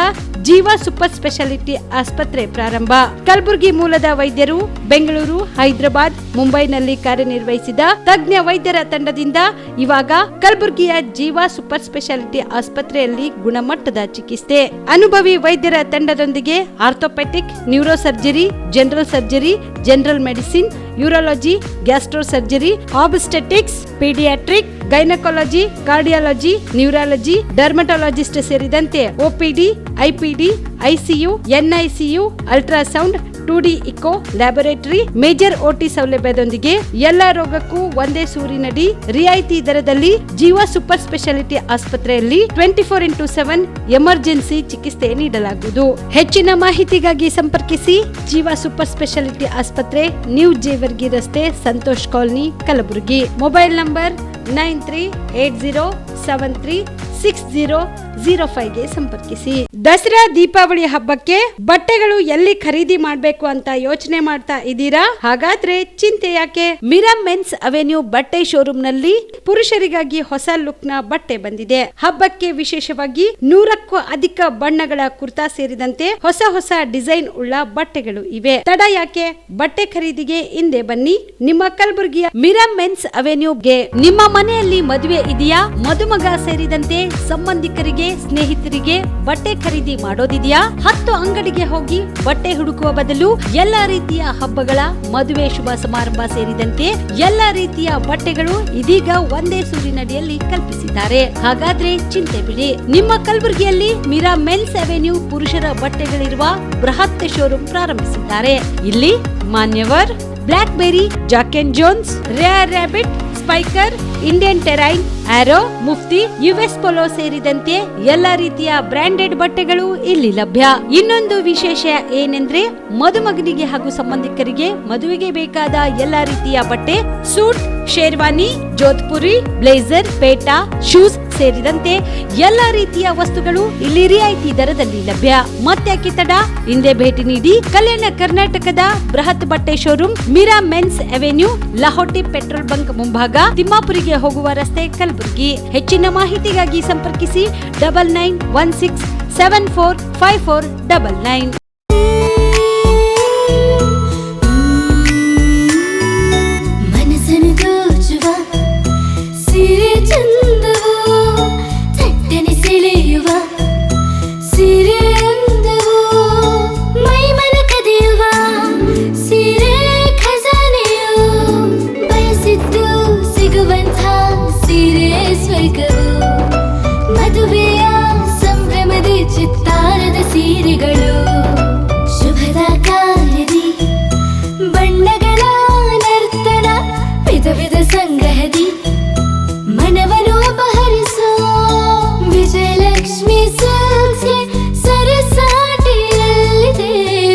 ಜೀವ ಸೂಪರ್ ಸ್ಪೆಷಾಲಿಟಿ ಆಸ್ಪತ್ರೆ ಪ್ರಾರಂಭ. ಕಲಬುರಗಿ ಮೂಲದ ವೈದ್ಯರು ಬೆಂಗಳೂರು, ಹೈದರಾಬಾದ್, ಮುಂಬೈನಲ್ಲಿ ಕಾರ್ಯನಿರ್ವಹಿಸಿದ ತಜ್ಞ ವೈದ್ಯರ ತಂಡದಿಂದ ಇವಾಗ ಕಲಬುರಗಿಯ ಜೀವ ಸೂಪರ್ ಸ್ಪೆಷಾಲಿಟಿ ಆಸ್ಪತ್ರೆಯಲ್ಲಿ ಗುಣಮಟ್ಟದ ಚಿಕಿತ್ಸೆ. ಅನುಭವಿ ವೈದ್ಯರ ತಂಡದೊಂದಿಗೆ orthopaedic, neuro surgery, general surgery, general medicine, urology, gastro surgery, obstetrics, paediatric, gynaecology, cardiology, neurology, dermatologist ಸೇರಿದಂತೆ OPD, IPD, ICU, NICU, ultrasound, 2D echo, laboratory, major OT ಸೌಲಭ್ಯದೊಂದಿಗೆ ಎಲ್ಲ ರೋಗಕ್ಕೂ ಒಂದೇ ಸೂರಿನಡಿ ರಿಯಾಯಿತಿ ದರದಲ್ಲಿ ಜೀವ ಸೂಪರ್ ಸ್ಪೆಷಾಲಿಟಿ ಆಸ್ಪತ್ರೆಯಲ್ಲಿ 24x7 ಎಮರ್ಜೆನ್ಸಿ ಚಿಕಿತ್ಸೆ ನೀಡಲಾಗುವುದು. ಹೆಚ್ಚಿನ ಮಾಹಿತಿಗಾಗಿ ಸಂಪರ್ಕಿಸಿ ಜೀವ ಸೂಪರ್ ಸ್ಪೆಷಾಲಿಟಿ ಆಸ್ಪತ್ರೆ, ನ್ಯೂ ಜೇವರ್ಗಿ ರಸ್ತೆ, Santosh colony, Kalaburagi. Mobile number 9380736005ಗೆ ಸಂಪರ್ಕಿಸಿ. ದಸರಾ ದೀಪಾವಳಿ ಹಬ್ಬಕ್ಕೆ ಬಟ್ಟೆಗಳು ಎಲ್ಲಿ ಖರೀದಿ ಮಾಡಬೇಕು ಅಂತ ಯೋಚನೆ ಮಾಡ್ತಾ ಇದ್ದೀರಾ? ಹಾಗಾದ್ರೆ ಚಿಂತೆ ಯಾಕೆ? ಮಿರಾ ಮೆನ್ಸ್ ಅವೆನ್ಯೂ ಬಟ್ಟೆ ಶೋರೂಮ್ ನಲ್ಲಿ ಪುರುಷರಿಗಾಗಿ ಹೊಸ ಲುಕ್ ನ ಬಟ್ಟೆ ಬಂದಿದೆ. ಹಬ್ಬಕ್ಕೆ ವಿಶೇಷವಾಗಿ 100ಕ್ಕೂ ಅಧಿಕ ಬಣ್ಣಗಳ ಕುರ್ತಾ ಸೇರಿದಂತೆ ಹೊಸ ಹೊಸ ಡಿಸೈನ್ ಉಳ್ಳ ಬಟ್ಟೆಗಳು ಇವೆ. ತಡ ಯಾಕೆ? ಬಟ್ಟೆ ಖರೀದಿಗೆ ಹಿಂದೆ ಬನ್ನಿ ನಿಮ್ಮ ಕಲಬುರಗಿಯ ಮಿರಾ ಮೆನ್ಸ್ ಅವೆನ್ಯೂಗೆ. ನಿಮ್ಮ ಮನೆಯಲ್ಲಿ ಮದುವೆ ಇದೆಯಾ? ಮದುಮಗ ಸೇರಿದಂತೆ ಸಂಬಂಧಿಕರಿಗೆ, ಸ್ನೇಹಿತರಿಗೆ ಬಟ್ಟೆ ಖರೀದಿ ಮಾಡೋದಿದೆಯಾ? 10 ಅಂಗಡಿಗೆ ಹೋಗಿ ಬಟ್ಟೆ ಹುಡುಕುವ ಬದಲು ಎಲ್ಲಾ ರೀತಿಯ ಹಬ್ಬಗಳ, ಮದುವೆ, ಶುಭ ಸಮಾರಂಭ ಸೇರಿದಂತೆ ಎಲ್ಲಾ ರೀತಿಯ ಬಟ್ಟೆಗಳು ಇದೀಗ ಒಂದೇ ಸೂರಿನಡಿಯಲ್ಲಿ ಕಲ್ಪಿಸಿದ್ದಾರೆ. ಹಾಗಾದ್ರೆ ಚಿಂತೆ ಬಿಡಿ. ನಿಮ್ಮ ಕಲಬುರಗಿಯಲ್ಲಿ ಮಿರಾ ಮೆನ್ಸ್ ಅವೆನ್ಯೂ ಪುರುಷರ ಬಟ್ಟೆಗಳಿರುವ ಬೃಹತ್ ಶೋರೂಮ್ ಪ್ರಾರಂಭಿಸಿದ್ದಾರೆ. ಇಲ್ಲಿ Manyavar, Black Berry, Jack and Jones, Rare Rabbit, Spykar, Indian Terrain, Arrow, Mufti, US Polo ಸೇರಿದಂತೆ ಎಲ್ಲಾ ರೀತಿಯ ಬ್ರಾಂಡೆಡ್ ಬಟ್ಟೆಗಳು ಇಲ್ಲಿ ಲಭ್ಯ. ಇನ್ನೊಂದು ವಿಶೇಷ ಏನೆಂದ್ರೆ ಮದುಮಗನಿಗೆ ಹಾಗೂ ಸಂಬಂಧಿಕರಿಗೆ ಮದುವೆಗೆ ಬೇಕಾದ ಎಲ್ಲಾ ರೀತಿಯ ಬಟ್ಟೆ, ಸೂಟ್, ಶೇರ್ವಾನಿ, ಜೋಧ್ಪುರಿ, ಬ್ಲೇಸರ್, ಪೇಟಾ, ಶೂಸ್ ಸೇರಿದಂತೆ ಎಲ್ಲಾ ರೀತಿಯ ವಸ್ತುಗಳು ಇಲ್ಲಿ ರಿಯಾಯಿತಿ ದರದಲ್ಲಿ ಲಭ್ಯ. ಮತ್ತ್ಯಾಕೆ ತಡ? ಹಿಂದೆ ಭೇಟಿ ನೀಡಿ. ಕಲ್ಯಾಣ ಕರ್ನಾಟಕದ ಬೃಹತ್ ಬಟ್ಟೆ showroom Meera men's avenue, Lahoti petrol bunk ಮುಂಭಾಗ, ತಿಮ್ಮಾಪುರಿಗೆ ಹೋಗುವ ರಸ್ತೆ, ಕಲಬುರಗಿ. ಹೆಚ್ಚಿನ ಮಾಹಿತಿಗಾಗಿ ಸಂಪರ್ಕಿಸಿ 9916745499. ಮದುವೆಯ ಸಂಭ್ರಮದ ಚಿತ್ತಾರದ ಸೀರೆಗಳು, ಶುಭದ ಕಾರ್ಯದಿ ಬಣ್ಣಗಳ ನರ್ತನ, ವಿಧ ವಿಧ ಸಂಗ್ರಹದಿ ಮನವನ್ನು ಅಪಹರಿಸೋ ವಿಜಯಲಕ್ಷ್ಮಿ ಸಿಲ್ಕ್ಸ್ಗೆ ಸರಸಾಟಿಯಲ್ಲಿದೆ.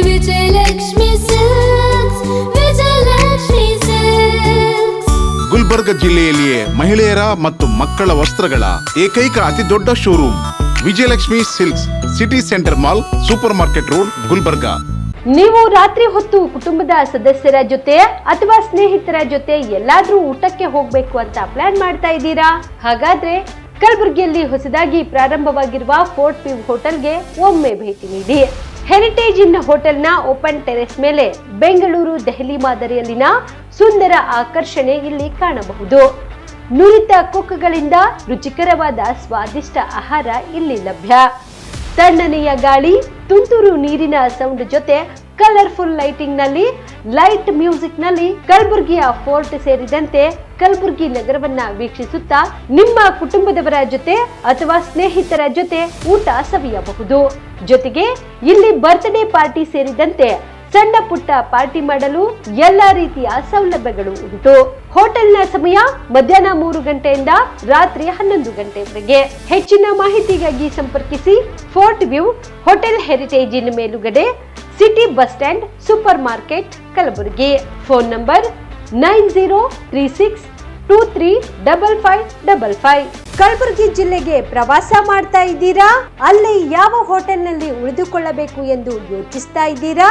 Vijayalakshmi silks, Vijayalakshmi silks. ಗುಲ್ಬರ್ಗ ಜಿಲ್ಲೆಯಲ್ಲಿಯೇ ಮಹಿಳೆಯರ ಮತ್ತು ಮಕ್ಕಳ ವಸ್ತ್ರಗಳ ಏಕೈಕ ಅತಿ ದೊಡ್ಡ showroom Vijayalakshmi silks, city center mall, super market road, Gulbarga. ನೀವು ರಾತ್ರಿ ಹೊತ್ತು ಕುಟುಂಬದ ಸದಸ್ಯರ ಜೊತೆ ಅಥವಾ ಸ್ನೇಹಿತರ ಜೊತೆ ಎಲ್ಲಾದ್ರೂ ಊಟಕ್ಕೆ ಹೋಗ್ಬೇಕು ಅಂತ ಪ್ಲಾನ್ ಮಾಡ್ತಾ ಇದ್ದೀರಾ? ಹಾಗಾದ್ರೆ ಕಲಬುರಗಿಯಲ್ಲಿ ಹೊಸದಾಗಿ ಪ್ರಾರಂಭವಾಗಿರುವ ಫೋರ್ಟ್ ವ್ಯೂ ಹೋಟೆಲ್ಗೆ ಒಮ್ಮೆ ಭೇಟಿ ನೀಡಿ. ಹೆರಿಟೇಜ್ ಇನ್ ಹೋಟೆಲ್ನ ಓಪನ್ ಟೆರೆಸ್ ಮೇಲೆ ಬೆಂಗಳೂರು, ದೆಹಲಿ ಮಾದರಿಯಲ್ಲಿನ ಸುಂದರ ಆಕರ್ಷಣೆ ಇಲ್ಲಿ ಕಾಣಬಹುದು. ನುರಿತ ಕುಕ್ಗಳಿಂದ ರುಚಿಕರವಾದ ಸ್ವಾದಿಷ್ಟ ಆಹಾರ ಇಲ್ಲಿ ಲಭ್ಯ. ತಣ್ಣನೆಯ ಗಾಳಿ, ತುಂತುರು ನೀರಿನ ಸೌಂಡ್ ಜೊತೆ ಕಲರ್ಫುಲ್ ಲೈಟಿಂಗ್ ನಲ್ಲಿ, ಲೈಟ್ ಮ್ಯೂಸಿಕ್ ನಲ್ಲಿ ಕಲಬುರಗಿಯ ಫೋರ್ಟ್ ಸೇರಿದಂತೆ ಕಲಬುರಗಿ ನಗರವನ್ನ ವೀಕ್ಷಿಸುತ್ತಾ ನಿಮ್ಮ ಕುಟುಂಬದವರ ಜೊತೆ ಅಥವಾ ಸ್ನೇಹಿತರ ಜೊತೆ ಊಟ ಸವಿಯಬಹುದು. ಜೊತೆಗೆ ಇಲ್ಲಿ ಬರ್ತ್ಡೇ ಪಾರ್ಟಿ ಸೇರಿದಂತೆ ಸಣ್ಣ ಪುಟ್ಟ ಪಾರ್ಟಿ ಮಾಡಲು ಎಲ್ಲಾ ರೀತಿಯ ಸೌಲಭ್ಯಗಳು ಉಂಟು. ಹೋಟೆಲ್ನ ಸಮಯ ಮಧ್ಯಾಹ್ನ 3 ಗಂಟೆಯಿಂದ ರಾತ್ರಿ 11 ಗಂಟೆವರೆಗೆ. ಹೆಚ್ಚಿನ ಮಾಹಿತಿಗಾಗಿ ಸಂಪರ್ಕಿಸಿ ಫೋರ್ಟ್ ವ್ಯೂ ಹೋಟೆಲ್, ಹೆರಿಟೇಜ್ ಇನ್ ಮೇಲುಗಡೆ, city bus stand, super market, Kalaburagi. Phone number 9036235555. Kalaburagi ಜಿಲ್ಲೆಗೆ ಪ್ರವಾಸ ಮಾಡ್ತಾ ಇದ್ದೀರಾ? ಅಲ್ಲಿ ಯಾವ ಹೋಟೆಲ್ನಲ್ಲಿ ಉಳಿದುಕೊಳ್ಳಬೇಕು ಎಂದು ಯೋಚಿಸ್ತಾ ಇದ್ದೀರಾ?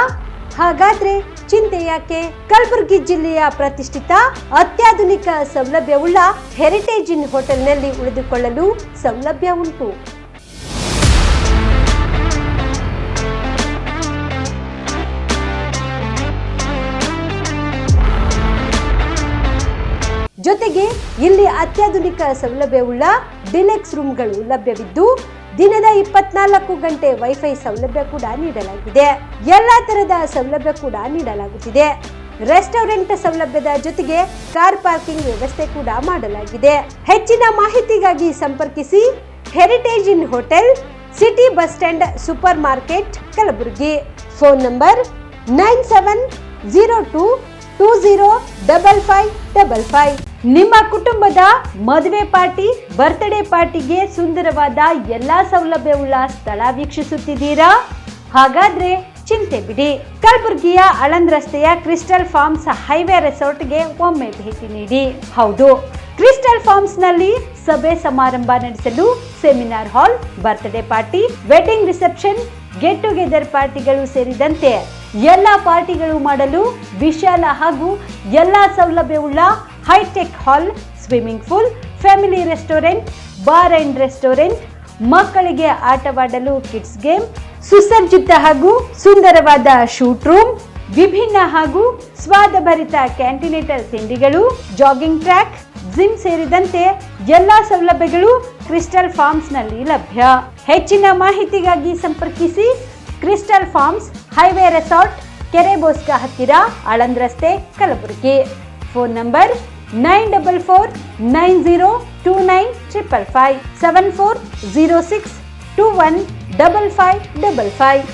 ಹಾಗಾದ್ರೆ ಚಿಂತೆ ಯಾಕೆ? ಕಲಬುರಗಿ ಜಿಲ್ಲೆಯ ಪ್ರತಿಷ್ಠಿತ ಅತ್ಯಾಧುನಿಕ ಸೌಲಭ್ಯವುಳ್ಳ ಹೆರಿಟೇಜ್ ಇನ್ ಹೋಟೆಲ್ನಲ್ಲಿ ಉಳಿದುಕೊಳ್ಳಲು ಸೌಲಭ್ಯ ಉಂಟು. ಜೊತೆಗೆ ಇಲ್ಲಿ ಅತ್ಯಾಧುನಿಕ ಸೌಲಭ್ಯವುಳ್ಳ ಡಿಲೆಕ್ಸ್ ರೂಮ್ಗಳು ಲಭ್ಯವಿದ್ದು ದಿನದ 24 ಗಂಟೆ ವೈಫೈ ಸೌಲಭ್ಯ ಕೂಡ ನೀಡಲಾಗಿದೆ. ಎಲ್ಲಾ ತರದ ಸೌಲಭ್ಯ ಕೂಡ ನೀಡಲಾಗುತ್ತಿದೆ. ರೆಸ್ಟೋರೆಂಟ್ ಸೌಲಭ್ಯದ ಜೊತೆಗೆ ಕಾರ್ ಪಾರ್ಕಿಂಗ್ ವ್ಯವಸ್ಥೆ ಕೂಡ ಮಾಡಲಾಗಿದೆ. ಹೆಚ್ಚಿನ ಮಾಹಿತಿಗಾಗಿ ಸಂಪರ್ಕಿಸಿ heritage inn hotel, city bus stand, super market, Kalaburagi. Phone number 9702205555. ನಿಮ್ಮ ಕುಟುಂಬದ ಮದುವೆ ಪಾರ್ಟಿ, ಬರ್ತ್ಡೇ ಪಾರ್ಟಿಗೆ ಸುಂದರವಾದ ಎಲ್ಲಾ ಸೌಲಭ್ಯವುಳ್ಳ ಸ್ಥಳ ವೀಕ್ಷಿಸುತ್ತಿದ್ದೀರಾ? ಹಾಗಾದ್ರೆ ಚಿಂತೆ ಬಿಡಿ. ಕಲಬುರಗಿಯ ಆಳಂದ್ ರಸ್ತೆಯ ಕ್ರಿಸ್ಟಲ್ ಫಾರ್ಮ್ಸ್ ಹೈವೇ ರೆಸಾರ್ಟ್ಗೆ ಒಮ್ಮೆ ಭೇಟಿ ನೀಡಿ. ಹೌದು, ಕ್ರಿಸ್ಟಲ್ ಫಾರ್ಮ್ಸ್ ನಲ್ಲಿ ಸಭೆ ಸಮಾರಂಭ ನಡೆಸಲು seminar hall, birthday party, wedding reception, get together ಪಾರ್ಟಿಗಳು ಸೇರಿದಂತೆ ಎಲ್ಲಾ ಪಾರ್ಟಿಗಳು ಮಾಡಲು ವಿಶಾಲ ಹಾಗೂ ಎಲ್ಲಾ ಸೌಲಭ್ಯವುಳ್ಳ hi tech hall, swimming pool, family restaurant, bar and restaurant, ಮಕ್ಕಳಿಗೆ ಆಟವಾಡಲು ಕಿಡ್ಸ್ ಗೇಮ್, ಸುಸಜ್ಜಿತ ಹಾಗೂ ಸುಂದರವಾದ ಶೂಟ್ ರೂಮ್, ವಿಭಿನ್ನ ಹಾಗೂ ಸ್ವಾದಭರಿತ ಕ್ಯಾಂಟಿನೇಟಲ್ ತಿಂಡಿಗಳು, ಜಾಗಿಂಗ್ ಟ್ರ್ಯಾಕ್, ಜಿಮ್ ಸೇರಿದಂತೆ ಎಲ್ಲಾ ಸೌಲಭ್ಯಗಳು ಕ್ರಿಸ್ಟಲ್ ಫಾರ್ಮ್ಸ್ ನಲ್ಲಿ ಲಭ್ಯ. ಹೆಚ್ಚಿನ ಮಾಹಿತಿಗಾಗಿ ಸಂಪರ್ಕಿಸಿ ಕ್ರಿಸ್ಟಲ್ ಫಾರ್ಮ್ಸ್ ಹೈವೇ ರೆಸಾರ್ಟ್, ಕೆರೆ ಬೋಸ್ಕ ಹತ್ತಿರ, ಆಳಂದ್ ರಸ್ತೆ, ಕಲಬುರಗಿ. Phone number 9490295555 7406215555.